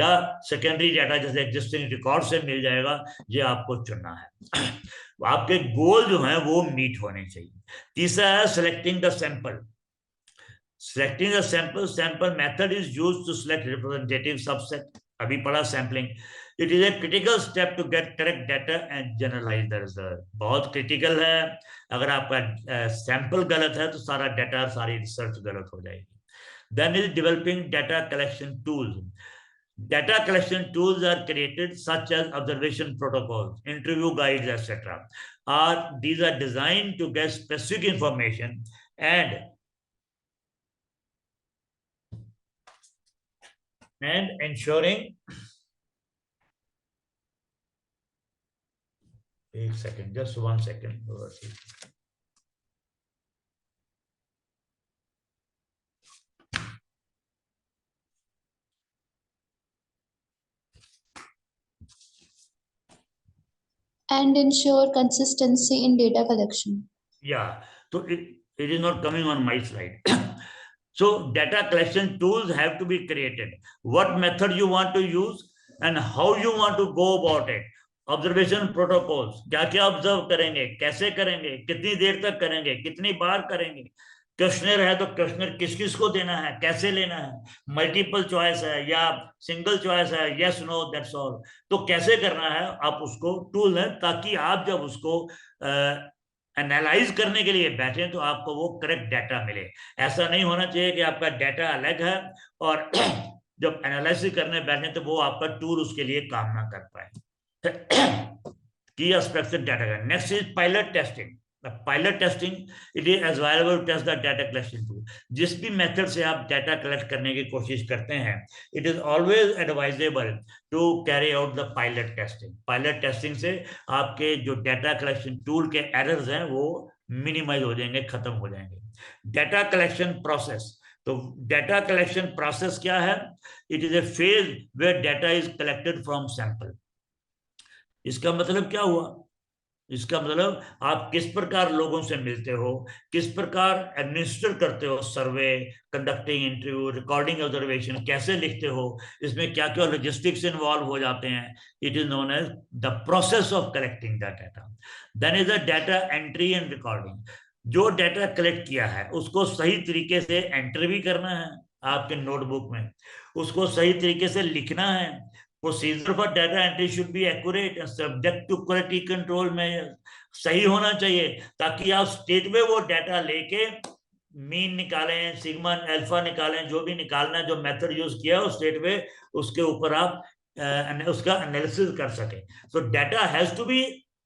या सेकेंडरी डाटा जैसे एग्जिस्टिंग रिकॉर्ड से मिल जाएगा, ये आपको चुनना है। आपके गोल जो है वो मीट होने चाहिए। तीसरा है selecting the sample. Selecting a sample method is used to select representative subset. अभी पढ़ा sampling. It is a critical step to get correct data and generalise the result. बहुत क्रिटिकल है, अगर आपका सैंपल गलत है तो सारा डाटा, सारी रिसर्च गलत हो जाएगी। Then is developing data collection tools. Data collection tools are created such as observation protocols, interview guides, etc. These are designed to get specific information and ensuring, एक second, just 1 second. And ensure consistency in data collection. Yeah, so it is not coming on my slide. So data collection tools have to be created. What method you want to use and how you want to go about it. Observation protocols, क्या क्या observe करेंगे, कैसे करेंगे, कितनी देर तक करेंगे, कितनी बार करेंगे। क्वेश्चनर है तो क्वेश्चनर किस किस को देना है, कैसे लेना है, मल्टीपल चॉइस है या सिंगल चॉइस है, यस नो दैट्स ऑल, तो कैसे करना है आप उसको टूल है, ताकि आप जब उसको एनालाइज करने के लिए बैठे तो आपको वो करेक्ट डाटा मिले। ऐसा नहीं होना चाहिए कि आपका डाटा अलग है और जब एनालिसिस करने बैठे तो वो आपका टूल उसके लिए काम ना कर पाए। की एस्पेक्ट्स ऑफ डाटा का। Next is pilot testing. Pilot testing, it is available to test the data collection tool. जिस भी मेथड से आप डाटा कलेक्ट करने की कोशिश करते हैं, it is always advisable to carry out the pilot testing. Pilot testing से आपके जो डाटा कलेक्शन टूल के एरर्स हैं वो मिनिमाइज हो जाएंगे, खत्म हो जाएंगे। डाटा कलेक्शन प्रोसेस, तो डाटा कलेक्शन प्रोसेस क्या है? It is a phase where data is collected from sample. इसका मतलब क्या हुआ? इसका मतलब आप किस प्रकार लोगों से मिलते हो, किस प्रकार एडमिनिस्टर करते हो सर्वे, कंडक्टिंग इंटरव्यू, रिकॉर्डिंग ऑब्जर्वेशन, कैसे लिखते हो, इसमें क्या क्या लॉजिस्टिक्स इन्वॉल्व हो जाते हैं। It is known as the process of collecting the data. Then is the data entry and recording. जो डाटा कलेक्ट किया है उसको सही तरीके से एंटर भी करना है आपके नोटबुक में, उसको सही तरीके से लिखना है। Procedure for data entry should be accurate and subject to quality control में सही होना चाहिए, ताकि आप स्टेट में वो डाटा लेके मीन निकालें, सिग्मा अल्फा निकालें, जो भी निकालना, जो मेथड यूज किया है उस स्टेट में, उसके ऊपर आप उसका एनालिसिस कर सके। So data has to be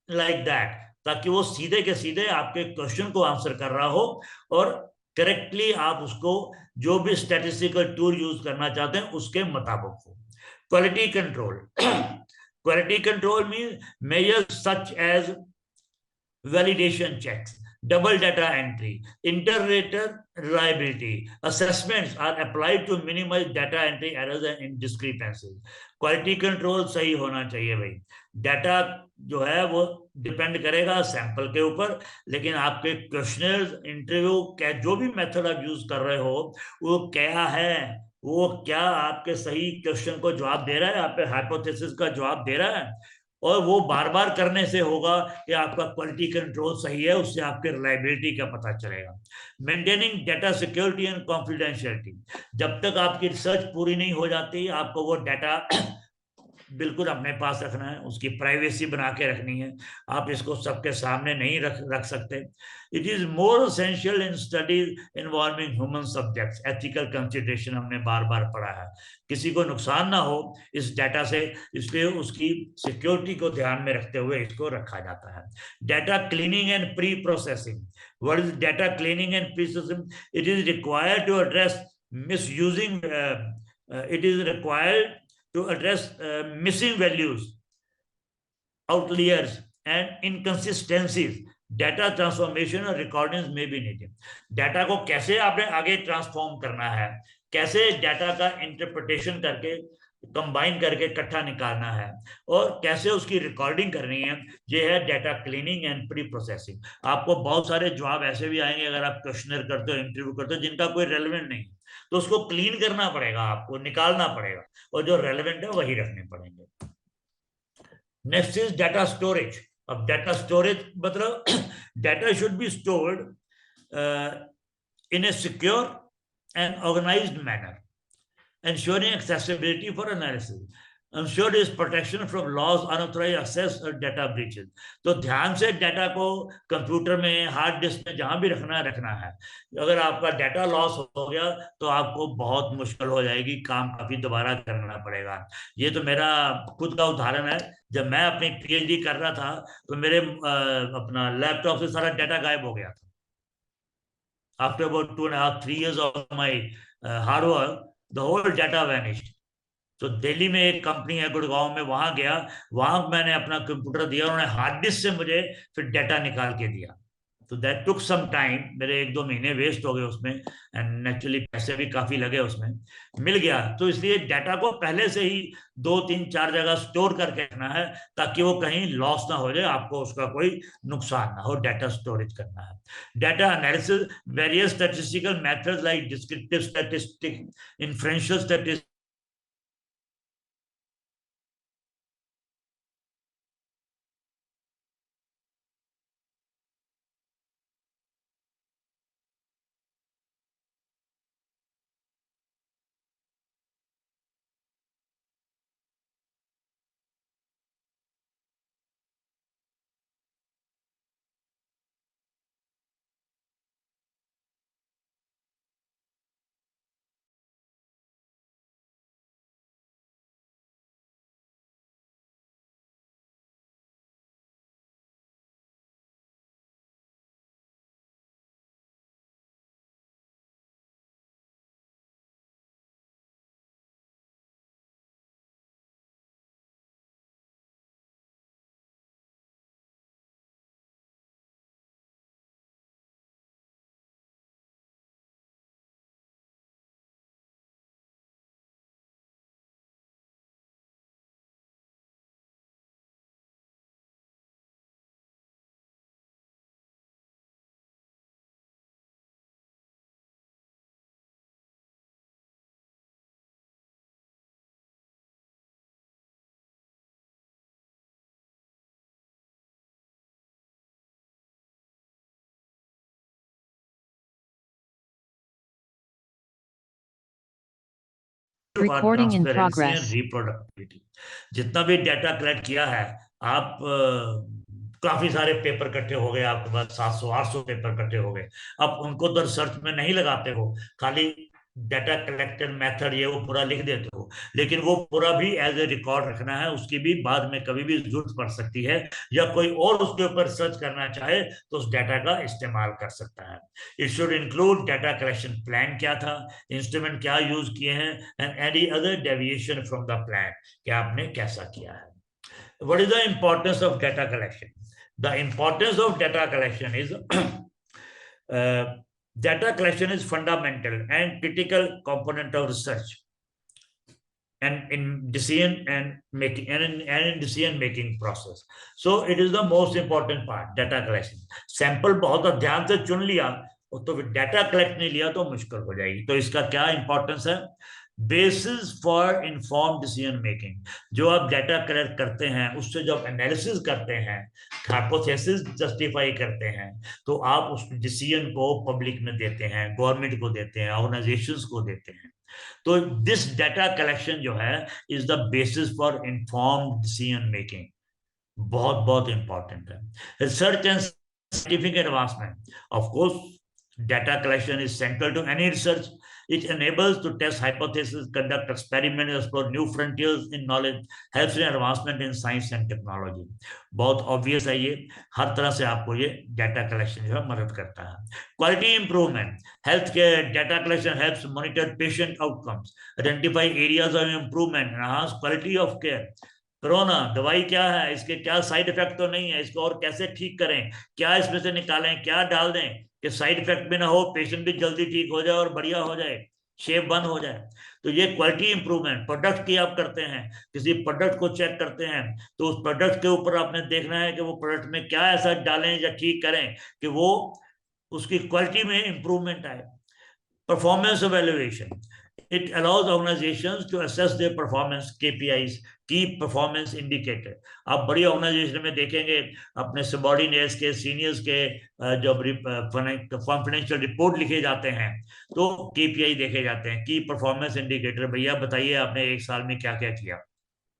like that, ताकि वो सीधे के सीधे आपके क्वेश्चन को आंसर कर रहा हो और करेक्टली आप उसको जो भी स्टैटिस्टिकल टूल यूज करना चाहते हैं उसके मुताबिक हो। Quality control. Quality control means measures such as validation checks, double data entry, inter-rater reliability. Assessments are applied to minimize data entry errors and indiscrepancies. Quality control सही होना चाहिए भाई। डाटा जो है वो डिपेंड करेगा सैंपल के ऊपर, लेकिन आपके क्वेश्चनर्स, इंटरव्यू, जो भी मेथड आप यूज कर रहे हो वो क्या है, वो क्या आपके सही क्वेश्चन को जवाब दे रहा है, आपके हाइपोथेसिस का जवाब दे रहा है, और वो बार बार करने से होगा कि आपका क्वालिटी कंट्रोल सही है, उससे आपके रिलायबिलिटी का पता चलेगा। Maintaining data security and confidentiality, जब तक आपकी रिसर्च पूरी नहीं हो जाती आपको वो डाटा बिल्कुल अपने पास रखना है, उसकी प्राइवेसी बना के रखनी है, आप इसको सबके सामने नहीं रख सकते। It is more essential in studies involving human subjects, ethical consideration हमने बार बार पढ़ा है, किसी को नुकसान ना हो इस डाटा से, इसलिए उसकी सिक्योरिटी को ध्यान में रखते हुए इसको रखा जाता है। Data cleaning and pre processing, what is data cleaning and processing? It is required to address misusing, it is required to address missing values, outliers and inconsistencies. Data transformation और recordings may be needed. Data को कैसे आपने आगे transform करना है, कैसे data का interpretation करके कंबाइन करके इकट्ठा निकालना है और कैसे उसकी रिकॉर्डिंग करनी है, ये है data cleaning and pre processing. आपको बहुत सारे जवाब ऐसे भी आएंगे अगर आप क्वेश्चनर करते हो, इंटरव्यू करते हो, जिनका कोई रेलेवेंट नहीं, तो उसको क्लीन करना पड़ेगा, आपको निकालना पड़ेगा और जो रेलेवेंट है वही रखने पड़ेंगे। Next is data storage. अब डाटा स्टोरेज मतलब data should be stored in a secure and organised manner, ensuring accessibility for analysis, ensure is protection from loss, unauthorized access और data breaches। तो ध्यान से डाटा को कंप्यूटर में, hard disk में, जहां भी रखना है। अगर आपका डाटा लॉस हो गया तो आपको बहुत मुश्किल हो जाएगी, काम काफी दोबारा करना पड़ेगा। ये तो मेरा खुद का उदाहरण है, जब मैं अपनी पीएचडी कर रहा था तो मेरे अपना लैपटॉप से सारा डाटा गायब हो गया था। After about 2.5-3 years of my hard work, the whole data vanished। तो दिल्ली में एक कंपनी है गुड़गांव में, वहां गया, वहां मैंने अपना कंप्यूटर दिया, उन्होंने हार्ड डिस्क से मुझे फिर डाटा निकाल के दिया। तो दैट टुक सम टाइम, मेरे 1-2 महीने वेस्ट हो गए उसमें, एंड नेचुरली पैसे भी काफी लगे उसमें। मिल गया तो इसलिए डाटा को पहले से ही 2-3-4 जगह स्टोर करके रखना है ताकि वो कहीं लॉस ना हो जाए, आपको उसका कोई नुकसान ना हो। डाटा स्टोरेज करना है। Data analysis, various statistical methods like descriptive statistics, inferential statistics, Recording in transparency and progress. रिप्रोडक्टिविटी। जितना भी डाटा कलेक्ट किया है आप, काफी सारे पेपर इकट्ठे हो गए आपके पास, 700-800 पेपर इकट्ठे हो गए। अब उनको तो रिसर्च में नहीं लगाते हो, खाली डाटा कलेक्टेड मेथड ये वो पूरा लिख देते हो, लेकिन वो पूरा भी एज ए रिकॉर्ड रखना है, उसकी भी बाद में कभी भी जरूरत पड़ सकती है, या कोई और उसके ऊपर सर्च करना चाहे तो उस डाटा का इस्तेमाल कर सकता है। It should include data collection plan क्या था, इंस्ट्रूमेंट क्या यूज किए हैं, and any other deviation from the plan, क्या आपने कैसा किया है। What is the importance of data collection? The importance of data collection is data collection is fundamental and critical component of research and in decision and making and in decision making process. So it is the most important part, data collection. Sample बहुत ध्यान से चुन लिया तो data collect नहीं लिया तो मुश्किल हो जाएगी। तो इसका क्या इंपॉर्टेंस है? Basis for informed decision making, जो आप डाटा कलेक्ट करते हैं उससे जब एनालिसिस करते हैं, हाइपोथेसिस जस्टिफाई करते हैं, तो आप उस डिसीजन को पब्लिक में देते हैं, गवर्नमेंट को देते हैं, ऑर्गेनाइजेशंस को देते हैं। तो दिस डाटा कलेक्शन जो है is the basis for informed decision making, बहुत बहुत इंपॉर्टेंट है। Research and scientific advancement, of course data collection is central to any research. It enables to test hypotheses, conduct experiments, explore new frontiers in knowledge, helps in advancement in science and technology. बहुत obvious है ये, हर तरह से आपको ये data collection जो है मदद करता है। Quality improvement, health care data collection helps monitor patient outcomes, identify areas of improvement, enhance quality of care. Corona दवाई क्या है, इसके क्या साइड इफेक्ट तो नहीं है, इसको और कैसे ठीक करें, क्या इसमें से निकालें, क्या डाल दें कि साइड इफेक्ट भी ना हो, पेशेंट भी जल्दी ठीक हो जाए और बढ़िया हो जाए, शेप बंद हो जाए। तो ये क्वालिटी इंप्रूवमेंट। प्रोडक्ट की आप करते हैं, किसी प्रोडक्ट को चेक करते हैं, तो उस प्रोडक्ट के ऊपर आपने देखना है कि वो प्रोडक्ट में क्या ऐसा डालें या ठीक करें कि वो उसकी क्वालिटी में इंप्रूवमेंट आए। Performance evaluation. It allows organizations to assess their performance KPIs, की परफॉर्मेंस इंडिकेटर। आप बड़ी ऑर्गेनाइजेशन में देखेंगे अपने सबॉर्डिनेट्स के, सीनियर्स के जब कॉन्फिडेंशियल रिपोर्ट लिखे जाते हैं तो केपीआई देखे जाते हैं, की परफॉर्मेंस इंडिकेटर। भैया बताइए आपने एक साल में क्या क्या किया,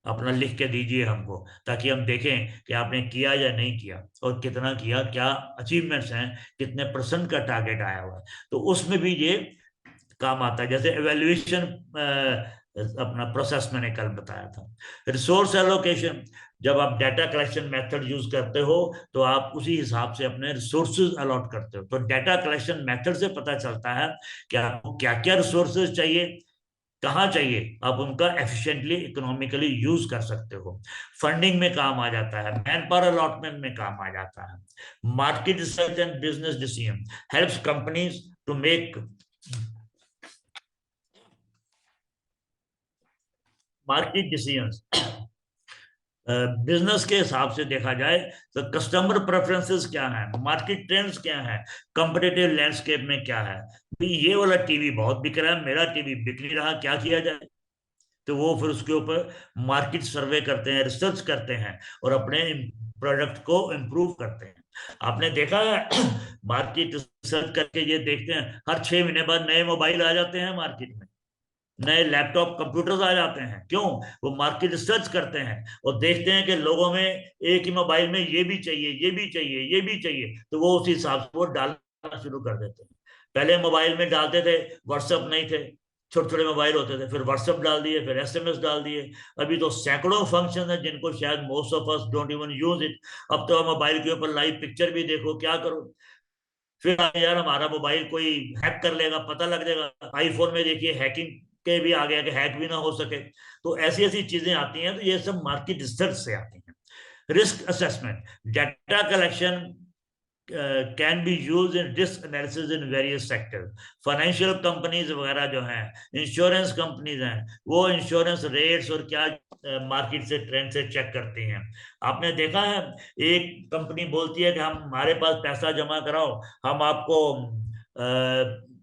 अपना लिख के दीजिए हमको, ताकि हम देखें कि आपने किया या नहीं किया और कितना किया, क्या अचीवमेंट्स हैं, कितने % का टारगेट आया हुआ है। तो उसमें भी ये काम आता है। जैसे एवेल्युएशन अपना प्रोसेस मैंने कल बताया था। रिसोर्स एलोकेशन, जब आप डाटा कलेक्शन मेथड यूज करते हो तो आप उसी हिसाब से अपने रिसोर्सेज अलॉट करते हो। तो डाटा कलेक्शन मेथड से पता चलता है कि आपको क्या क्या रिसोर्सेज चाहिए, कहाँ चाहिए, आप उनका एफिशिएंटली इकोनॉमिकली यूज कर सकते हो। फंडिंग में काम आ जाता है, मैन पावर अलॉटमेंट में काम आ जाता है। Market research and business decision helps companies to make market decisions. Business के हिसाब से देखा जाए तो कस्टमर प्रेफरेंसेस क्या है, मार्केट ट्रेंड्स क्या है, कंपटीटिव लैंडस्केप में क्या है, ये वाला टीवी बहुत बिक रहा है, मेरा टीवी बिक नहीं रहा, क्या किया जाए। तो वो फिर उसके ऊपर मार्केट सर्वे करते हैं, रिसर्च करते हैं और अपने प्रोडक्ट को इम्प्रूव करते हैं। आपने देखा है मार्केट रिसर्च करके ये देखते हैं हर 6 महीने बाद नए मोबाइल आ जाते हैं मार्केट में, नए लैपटॉप कंप्यूटर्स आ जाते हैं। क्यों? वो मार्केट रिसर्च करते हैं और देखते हैं कि लोगों में एक ही मोबाइल में ये भी चाहिए, ये भी चाहिए, ये भी चाहिए, तो वो उस हिसाब से वो डालना शुरू कर देते हैं। पहले मोबाइल में डालते थे, व्हाट्सएप नहीं थे, छोटे छोटे मोबाइल होते थे, फिर व्हाट्सएप डाल दिए, फिर एसएमएस डाल दिए। अभी तो सैकड़ों फंक्शन है जिनको शायद most of us don't even use it. अब तो मोबाइल के ऊपर लाइव पिक्चर भी देखो, क्या करो, फिर यार हमारा मोबाइल कोई हैक कर लेगा, पता लग जाएगा। आईफोन में देखिए हैकिंग के भी आ गया कि हैक भी ना हो सके। तो ऐसी ऐसी चीजें आती हैं, तो ये सब मार्केट रिसर्च से आती हैं। Risk assessment, data collection can be use in risk analysis in various sector. Financial companies वगैरह जो हैं, इंश्योरेंस कंपनीज हैं, वो इंश्योरेंस रेट्स और क्या मार्केट से ट्रेंड से चेक करती हैं। आपने देखा है एक कंपनी बोलती है कि हम हमारे पास पैसा जमा कराओ, हम आपको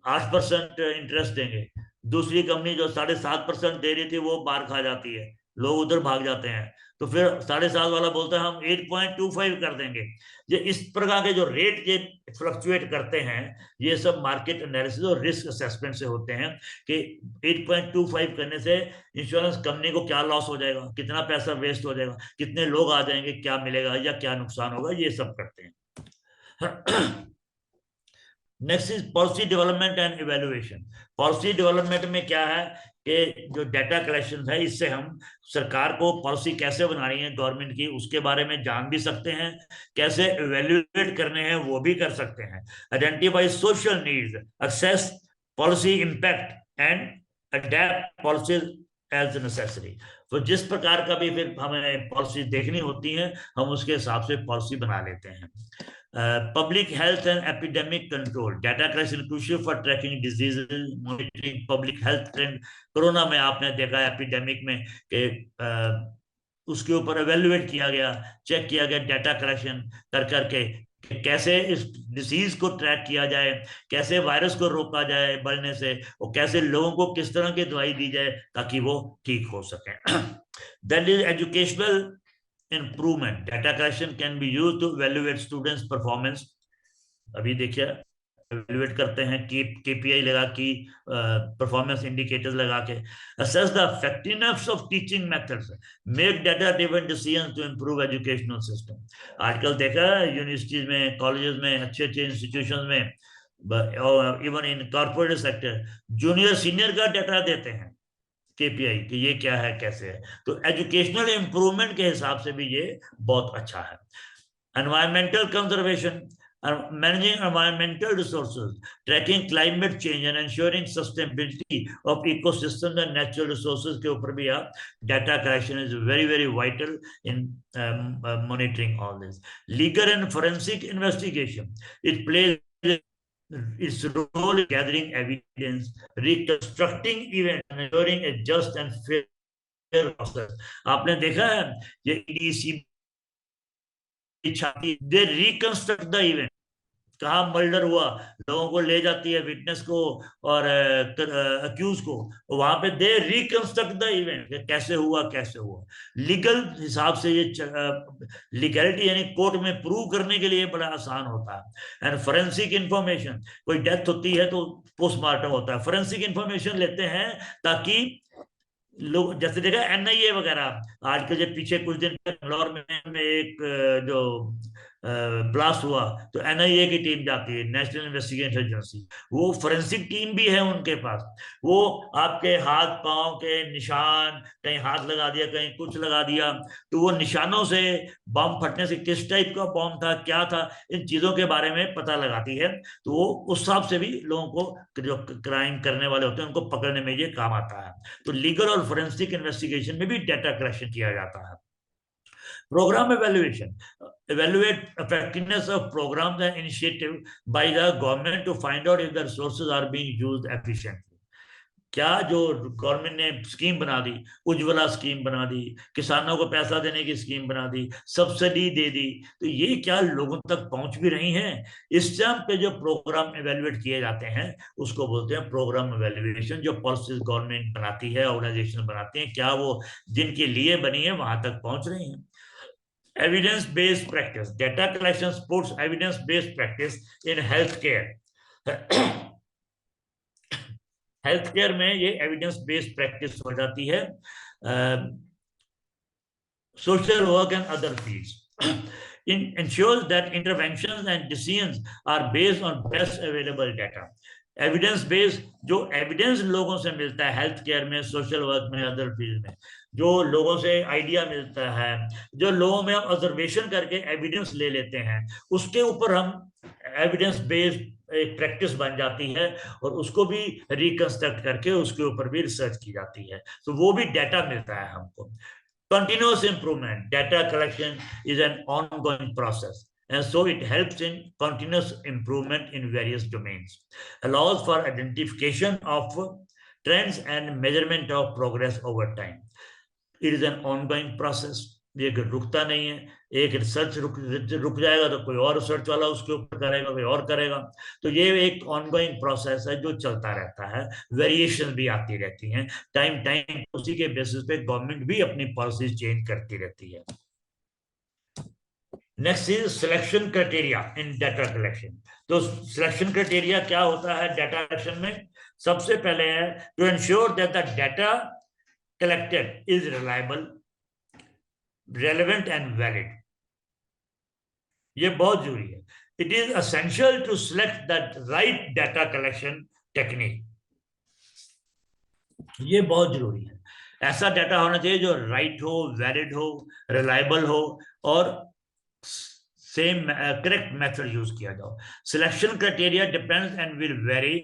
8% इंटरेस्ट देंगे। दूसरी कंपनी जो 7.5% दे रही थी वो मार खा जाती है, लोग उधर भाग जाते हैं। तो फिर 7.5 वाला बोलता है हम 8.25 कर देंगे। ये इस प्रकार के जो रेट ये फ्लक्चुएट करते हैं, ये सब मार्केट एनालिसिस और रिस्क असेसमेंट से होते हैं कि 8.25 करने से इंश्योरेंस कंपनी को क्या लॉस हो जाएगा, कितना पैसा वेस्ट हो जाएगा, कितने लोग आ जाएंगे, क्या मिलेगा या क्या नुकसान होगा, ये सब करते हैं। Next is policy development and evaluation. Policy development में क्या है कि जो डाटा कलेक्शन है इससे हम सरकार को पॉलिसी कैसे बनानी है गवर्नमेंट की, उसके बारे में जान भी सकते हैं, कैसे इवेल्युएट करने हैं वो भी कर सकते हैं। Identify social needs, assess policy impact and adapt policies as necessary. तो जिस प्रकार का भी फिर हमें पॉलिसी देखनी होती है हम उसके हिसाब से पॉलिसी बना लेते हैं। Public health and epidemic control. Data collection crucial for tracking diseases, monitoring public health trend. Corona में आपने देखा एपिडेमिक में कि उसके ऊपर एवेल्युएट किया गया, चेक किया गया डाटा कलेक्शन कर करके कि कैसे इस डिसीज को ट्रैक किया जाए, कैसे वायरस को रोका जाए बढ़ने से, और कैसे लोगों को किस तरह की दवाई दी जाए ताकि वो ठीक हो सके। That is educational improvement. Data collection can be used to evaluate students performance. अभी देखिए evaluate करते हैं की KPI लगा की performance indicators लगा के, assess the effectiveness of teaching methods, make data driven decisions to improve educational system. आजकल देखा यूनिवर्सिटीज में, कॉलेजेस में, अच्छे अच्छे इंस्टीट्यूशन में, even in corporate sector junior senior का डाटा देते हैं KPI कि ये क्या है कैसे है। तो एजुकेशनल इंप्रूवमेंट के हिसाब से भी ये बहुत अच्छा है। Environmental conservation, managing environmental resources, tracking climate change and ensuring sustainability of ecosystems and natural resources के ऊपर भी आप data collection is very vital in monitoring all this. Legal and forensic investigation, it plays its role in gathering evidence, reconstructing events, and ensuring a just and fair process. आपने देखा है ये EDC छाती, दे reconstruct the event, कहाँ murder हुआ, लोगों को ले जाती है, विटनेस को और अक्यूज को, वहां पे दे रिकंस्ट्रक्ट द इवेंट, कैसे हुआ कैसे हुआ। लीगल हिसाब से ये लीगैलिटी यानी कोर्ट में प्रूव करने के लिए बड़ा आसान होता है। एंड फोरेंसिक इंफॉर्मेशन, कोई डेथ होती है तो पोस्टमार्टम होता है, फोरेंसिक इंफॉर्मेशन लेते हैं ताकि लोग, जैसे देखा NIA वगैरह, आज के जो पीछे कुछ दिन बेंगलोर में एक जो ब्लास्ट हुआ तो NIA की टीम जाती है, नेशनल इन्वेस्टिगेशन एजेंसी, वो फोरेंसिक टीम भी है उनके पास, वो आपके हाथ पांव के निशान, कहीं हाथ लगा दिया कहीं कुछ लगा दिया, तो वो निशानों से बम फटने से किस टाइप का बम था क्या था, इन चीजों के बारे में पता लगाती है। तो वो उस हिसाब से भी लोगों को, जो क्राइम करने वाले होते हैं उनको पकड़ने में ये काम आता है। तो लीगल और फोरेंसिक इन्वेस्टिगेशन में भी डेटा कलेक्शन किया जाता है। Program evaluation, evaluate effectiveness of programs and initiative by the government to find out if the resources are being used efficiently. क्या जो गवर्नमेंट ने स्कीम बना दी, उज्ज्वला स्कीम बना दी, किसानों को पैसा देने की स्कीम बना दी, सब्सिडी दे दी, तो ये क्या लोगों तक पहुंच भी रही हैं? इस टाइम पे जो प्रोग्राम एवेल्युएट किए जाते हैं उसको बोलते हैं प्रोग्राम एवेल्युएशन। जो पॉलिसीज गवर्नमेंट बनाती है, ऑर्गेनाइजेशन बनाती है, क्या वो जिनके लिए बनी है वहां तक पहुंच रही है? Evidence based practice, data collection supports evidence based practice in healthcare. Healthcare में ये एविडेंस बेस्ड प्रैक्टिस हो जाती है। Social work and other fields ensures that interventions and decisions are based on best available data. Evidence based, जो evidence लोगों से मिलता है हेल्थ केयर में, सोशल वर्क में, अदर फील्ड में, जो लोगों से आइडिया मिलता है, जो लोगों में हम ऑब्जर्वेशन करके एविडेंस ले लेते हैं, उसके ऊपर हम एविडेंस बेस्ड एक प्रैक्टिस बन जाती है और उसको भी रिकंस्ट्रक्ट करके उसके ऊपर भी रिसर्च की जाती है, तो वो भी डाटा मिलता है हमको। Continuous improvement, data collection is an ongoing process, and so it helps in continuous improvement in various domains, allows for identification of trends and measurement of progress over time. It is an ongoing process. ये रुकता नहीं है, एक research रुक जाएगा तो कोई और रिसर्च वाला उसके ऊपर करेगा, कोई और करेगा, तो ये एक ऑनगोइंग प्रोसेस है जो चलता रहता है। वेरिएशन भी आती रहती हैं टाइम टाइम, उसी के बेसिस पे गवर्नमेंट भी अपनी पॉलिसी चेंज करती रहती है। Next is selection criteria in data collection. तो सिलेक्शन क्राइटेरिया क्या होता है डाटा कलेक्शन में? सबसे पहले है to ensure that the data collected is reliable, relevant and valid. ये बहुत जरूरी है। It is essential to select that right data collection technique. ये बहुत जरूरी है, ऐसा डाटा होना चाहिए जो राइट हो, वैलिड हो, रिलायबल हो और सेम करेक्ट मेथड यूज किया जाओ। Selection criteria depends and will vary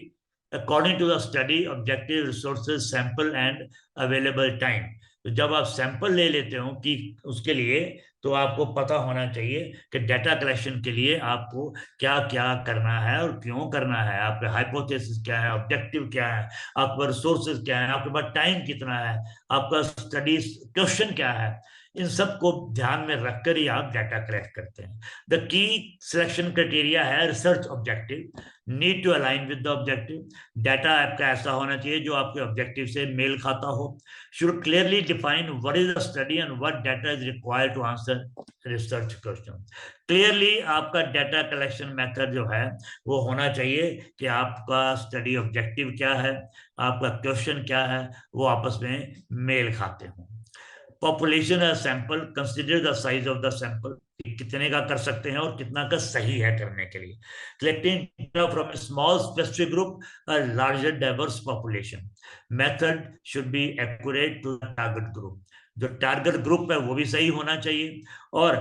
according to the study, objective, resources, sample and available time. तो जब आप सैंपल ले लेते हो कि उसके लिए, तो आपको पता होना चाहिए कि डाटा कलेक्शन के लिए आपको क्या क्या करना है और क्यों करना है, आपका हाइपोथेसिस क्या है, ऑब्जेक्टिव क्या है, आपका रिसोर्सेज क्या है, आपके पास टाइम कितना है, आपका स्टडी क्वेश्चन क्या है, इन सब को ध्यान में रखकर ही आप डाटा कलेक्ट करते हैं। द की सिलेक्शन क्राइटेरिया है research objective, need to align with the objective. Data आपका ऐसा होना चाहिए जो आपके ऑब्जेक्टिव से मेल खाता हो। Should clearly define what is the study and what data is required to answer research question. Clearly आपका डाटा कलेक्शन मेथड जो है वो होना चाहिए कि आपका स्टडी ऑब्जेक्टिव क्या है, आपका क्वेश्चन क्या है, वो आपस में मेल खाते हों। Population sample, consider the size of the sample, कितने का कर सकते हैं और कितना का सही है करने के लिए। Collecting data from small specific group larger diverse population. Method should be accurate to the target group. जो टारगेट ग्रुप है वो भी सही होना चाहिए और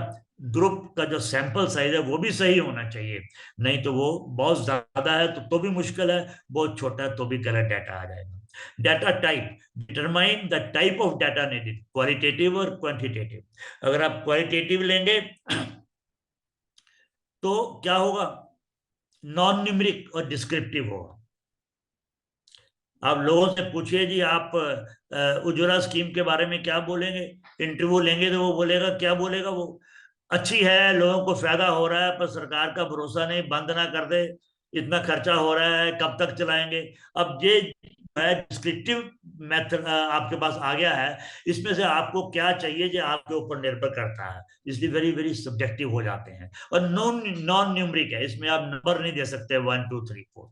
ग्रुप का जो सैंपल साइज है वो भी सही होना चाहिए। नहीं तो वो बहुत ज्यादा है तो भी मुश्किल है, बहुत छोटा है तो भी गलत डाटा आ जाएगा। Data type, determine the type of data needed, qualitative और क्वांटिटेटिव। अगर आप क्वालिटेटिव लेंगे तो क्या होगा, नॉन न्यूमेरिक और डिस्क्रिप्टिव होगा। आप लोगों से पूछिए जी आप उज्ज्वला स्कीम के बारे में क्या बोलेंगे, इंटरव्यू लेंगे तो वो बोलेगा, क्या बोलेगा वो, अच्छी है, लोगों को फायदा हो रहा है, पर सरकार का भरोसा नहीं, बंद ना कर दे, इतना खर्चा हो रहा है, कब तक चलाएंगे। अब ये डिस्क्रिप्टिव मेथड आपके पास आ गया है, इसमें से आपको क्या चाहिए जो आपके ऊपर निर्भर करता है, इसलिए वेरी वेरी सब्जेक्टिव हो जाते हैं। और नॉन न्यूमरिक है, इसमें आप नंबर नहीं दे सकते 1 2 3 4।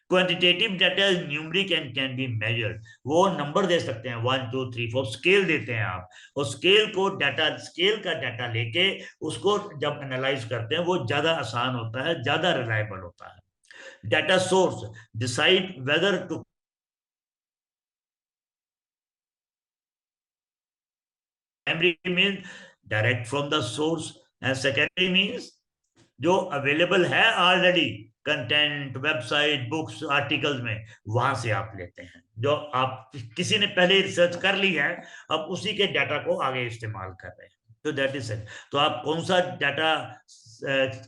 Quantitative data is numeric and can be measured, वो नंबर दे सकते हैं 1 2 3 4, स्केल देते हैं आप, और स्केल को डाटा, स्केल का डाटा लेके उसको जब एनालाइज करते हैं वो ज्यादा आसान होता है, ज्यादा रिलायबल होता है। Data source, decide whether to primary means direct from the source and secondary means जो अवेलेबल है already, content, website, books, articles में, वहां से आप लेते हैं। जो आप किसी ने पहले रिसर्च कर ली है, अब उसी के डाटा को आगे इस्तेमाल कर रहे हैं, तो दैट इज इट। तो आप कौन सा डाटा,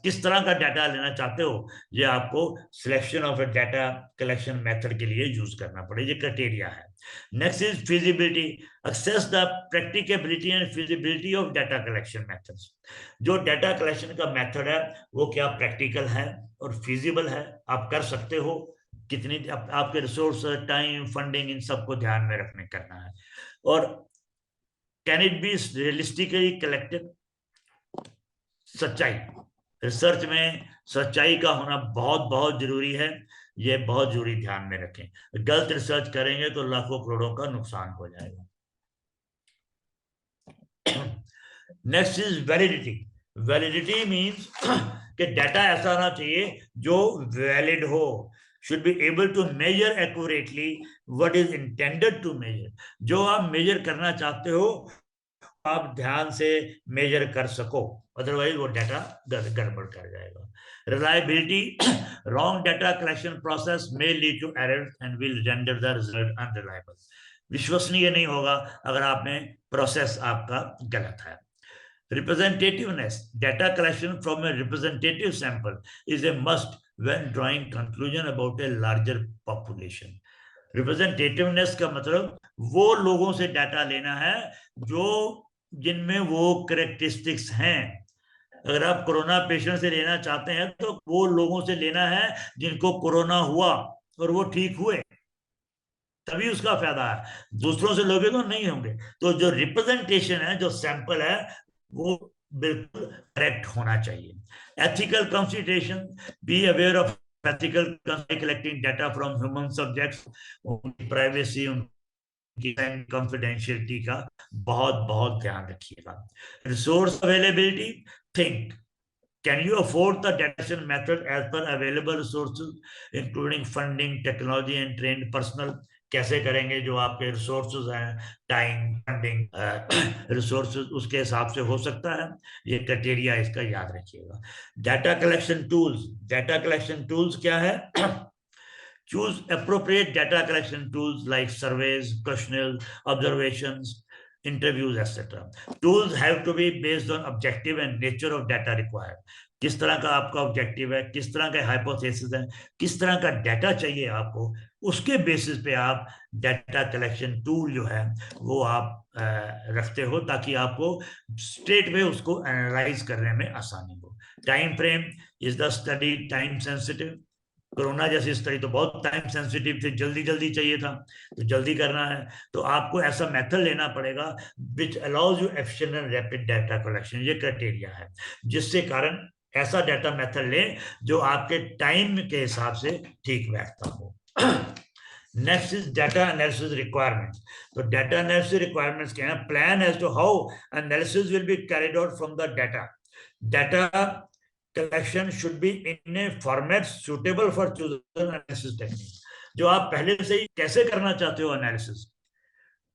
किस तरह का डाटा लेना चाहते हो, ये आपको selection of A data collection method के लिए यूज करना पड़ेगा, ये क्राइटेरिया है। Next is feasibility, assess the practicability and feasibility of data collection methods। जो डाटा कलेक्शन का मेथड है वो क्या प्रैक्टिकल है और फिजिबल है, आप कर सकते हो, कितनी आपके रिसोर्स, टाइम, फंडिंग, इन सबको ध्यान में रखने करना है। और can it be realistically collected, सच्चाई, रिसर्च में सच्चाई का होना बहुत बहुत जरूरी है, ये बहुत जरूरी ध्यान में रखें। गलत रिसर्च करेंगे तो लाखों करोड़ों का नुकसान हो जाएगा। Next is validity. Validity means कि डाटा ऐसा होना चाहिए जो वैलिड हो, should be able to measure accurately what is intended to measure. जो आप मेजर करना चाहते हो आप ध्यान से मेजर कर सको, अदरवाइज वो डाटा गड़बड़ कर जाएगा। Reliability, wrong data collection process may lead to errors and will render the result unreliable. विश्वसनीय नहीं होगा अगर आपने प्रोसेस आपका गलत है। Representativeness, data collection from a representative sample is a must when drawing conclusion about a larger population। Representativeness का मतलब वो लोगों से डाटा लेना है जो जिनमें वो करेक्टरिस्टिक्स हैं। अगर आप कोरोना पेशेंट से लेना चाहते हैं तो वो लोगों से लेना है जिनको कोरोना हुआ और वो ठीक हुए, तभी उसका फायदा है। दूसरों से लोगे तो नहीं होंगे। तो जो रिप्रेजेंटेशन है, जो सैंपल है, वो बिल्कुल करेक्ट होना चाहिए। Ethical consideration, be aware of ethical collecting data from human subjects, उनकी प्राइवेसी, उनकी कॉन्फिडेंशियलिटी का बहुत बहुत ध्यान रखिएगा। Resource availability, think can you afford the data method as per available resources including funding, technology and trained personnel। कैसे करेंगे, जो आपके रिसोर्सेज हैं, टाइम, फंडिंग, रिसोर्सेज, उसके हिसाब से हो सकता है। ये क्राइटेरिया इसका याद रखिएगा। Data collection tools, data collection tools क्या है? Choose appropriate data collection tools like surveys, questionnaires, observations, interviews, etc. Tools have to be based on objective and nature of data required। किस तरह का आपका ऑब्जेक्टिव है, किस तरह का हाइपोथेसिस है, किस तरह का डाटा चाहिए आपको, उसके बेसिस पे आप डाटा कलेक्शन टूल जो है वो आप रखते हो, ताकि आपको स्ट्रेट वे उसको एनालाइज करने में आसानी हो। Time frame, is the study time sensitive? Corona जैसी स्टडी तो बहुत टाइम सेंसिटिव थी, जल्दी जल्दी चाहिए था, तो जल्दी करना है तो आपको ऐसा मेथड लेना पड़ेगा which allows you efficient and rapid data collection. ये क्राइटेरिया है जिससे कारण ऐसा डाटा मेथड ले जो आपके टाइम के हिसाब से ठीक बैठता हो। Next is data analysis requirements. तो डाटा एनालिसिस रिक्वायरमेंट्स क्या है? Plan as to how analysis will be carried out from the data. Data collection should be in a format suitable for chosen analysis technique। जो आप पहले से ही कैसे करना चाहते हो एनालिसिस,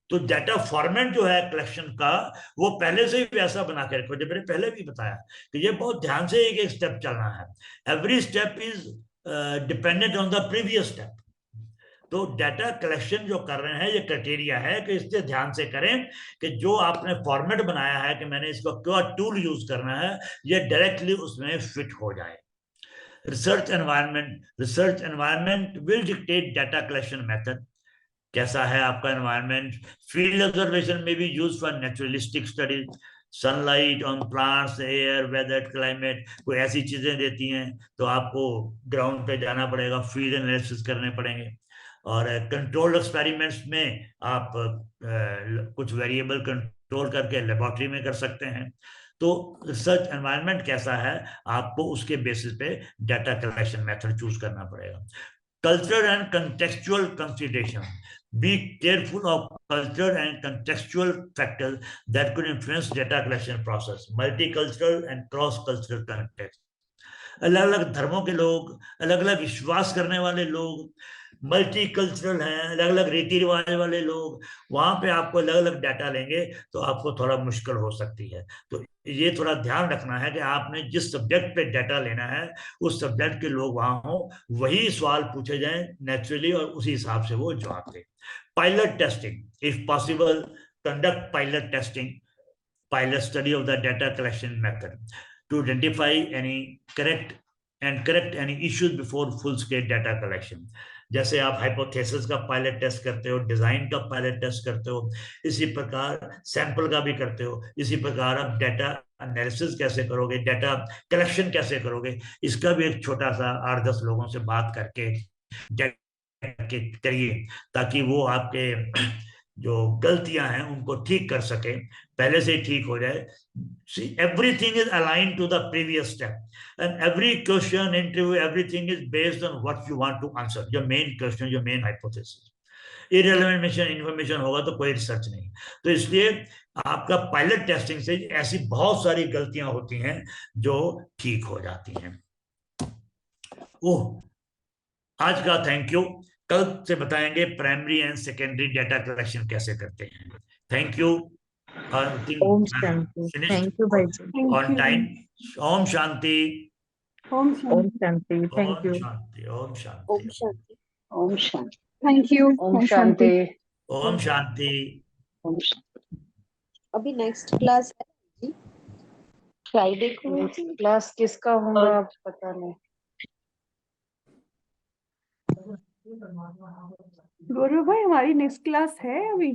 तो डाटा फॉर्मेट जो है कलेक्शन का वो पहले से ही वैसा बना के रखो। जब मैंने पहले भी बताया कि ये बहुत ध्यान से एक एक स्टेप चलना है। Every step is dependent on the previous step. तो डाटा कलेक्शन जो कर रहे हैं ये क्राइटेरिया है कि इससे ध्यान से करें कि जो आपने फॉर्मेट बनाया है कि मैंने इसको क्या टूल यूज करना है, ये डायरेक्टली उसमें फिट हो जाए। Research environment will dictate data collection method. कैसा है आपका एनवायरनमेंट? फील्ड ऑब्जर्वेशन में भी use for naturalistic studies. Sunlight on plants, air, weather, climate, कोई ऐसी चीजें देती हैं तो आपको ग्राउंड पे जाना पड़ेगा, फील्ड एनालिसिस करने पड़ेंगे। और कंट्रोल एक्सपेरिमेंट्स में आप कुछ वेरिएबल कंट्रोल करके लेबोरेटरी में कर सकते हैं। तो रिसर्च एनवायरनमेंट कैसा है, आपको उसके बेसिस पे डाटा कलेक्शन मेथड चूज करना पड़ेगा। Culture and contextual consideration. Be careful of culture and contextual factors that could influence data collection process. Multicultural and cross-cultural context. अलग अलग धर्मों के लोग, अलग अलग विश्वास करने वाले लोग, मल्टीकल्चरल हैं, अलग अलग रीति रिवाज वाले लोग, वहां पे आपको अलग अलग डाटा लेंगे तो आपको थोड़ा मुश्किल हो सकती है। तो ये थोड़ा ध्यान रखना है कि आपने जिस सब्जेक्ट पे डाटा लेना है उस सब्जेक्ट के लोग वहां हो, वही सवाल पूछे जाएं नेचुरली और उसी हिसाब से वो जवाब दें। Pilot testing, if possible conduct pilot testing, pilot study of the data collection method to identify any correct any issues before full scale data collection। जैसे आप हाइपोथेसिस का पायलट टेस्ट करते हो, डिजाइन का पायलट टेस्ट करते हो, इसी प्रकार सैंपल का भी करते हो। इसी प्रकार आप डाटा एनालिसिस कैसे करोगे, डाटा कलेक्शन कैसे करोगे, इसका भी एक छोटा सा 8-10 लोगों से बात करके करिए, ताकि वो आपके जो गलतियां हैं उनको ठीक कर सके, पहले से ठीक हो जाए। See, everything is aligned to the previous step, and every question, interview, everything is based on what you want to answer, your main question, your main hypothesis। irrelevant information होगा तो कोई रिसर्च नहीं। तो इसलिए आपका पायलट टेस्टिंग से ऐसी बहुत सारी गलतियां होती हैं जो ठीक हो जाती हैं। ओह, आज का थैंक यू। कल से बताएंगे primary and secondary data collection कैसे करते हैं। Thank you. Om Shanti. Thank you भाई ji. On time. Om Shanti. Om Shanti. Thank Om you. Shanti. Om Shanti. Om Shanti. Om Shanti. Thank you. Om Shanti. Om Shanti. Om Shanti. अभी नेक्स्ट क्लास है जी, फ्राइडे को। क्लास किसका होगा पता नहीं। गौरव भाई हमारी नेक्स्ट क्लास है अभी।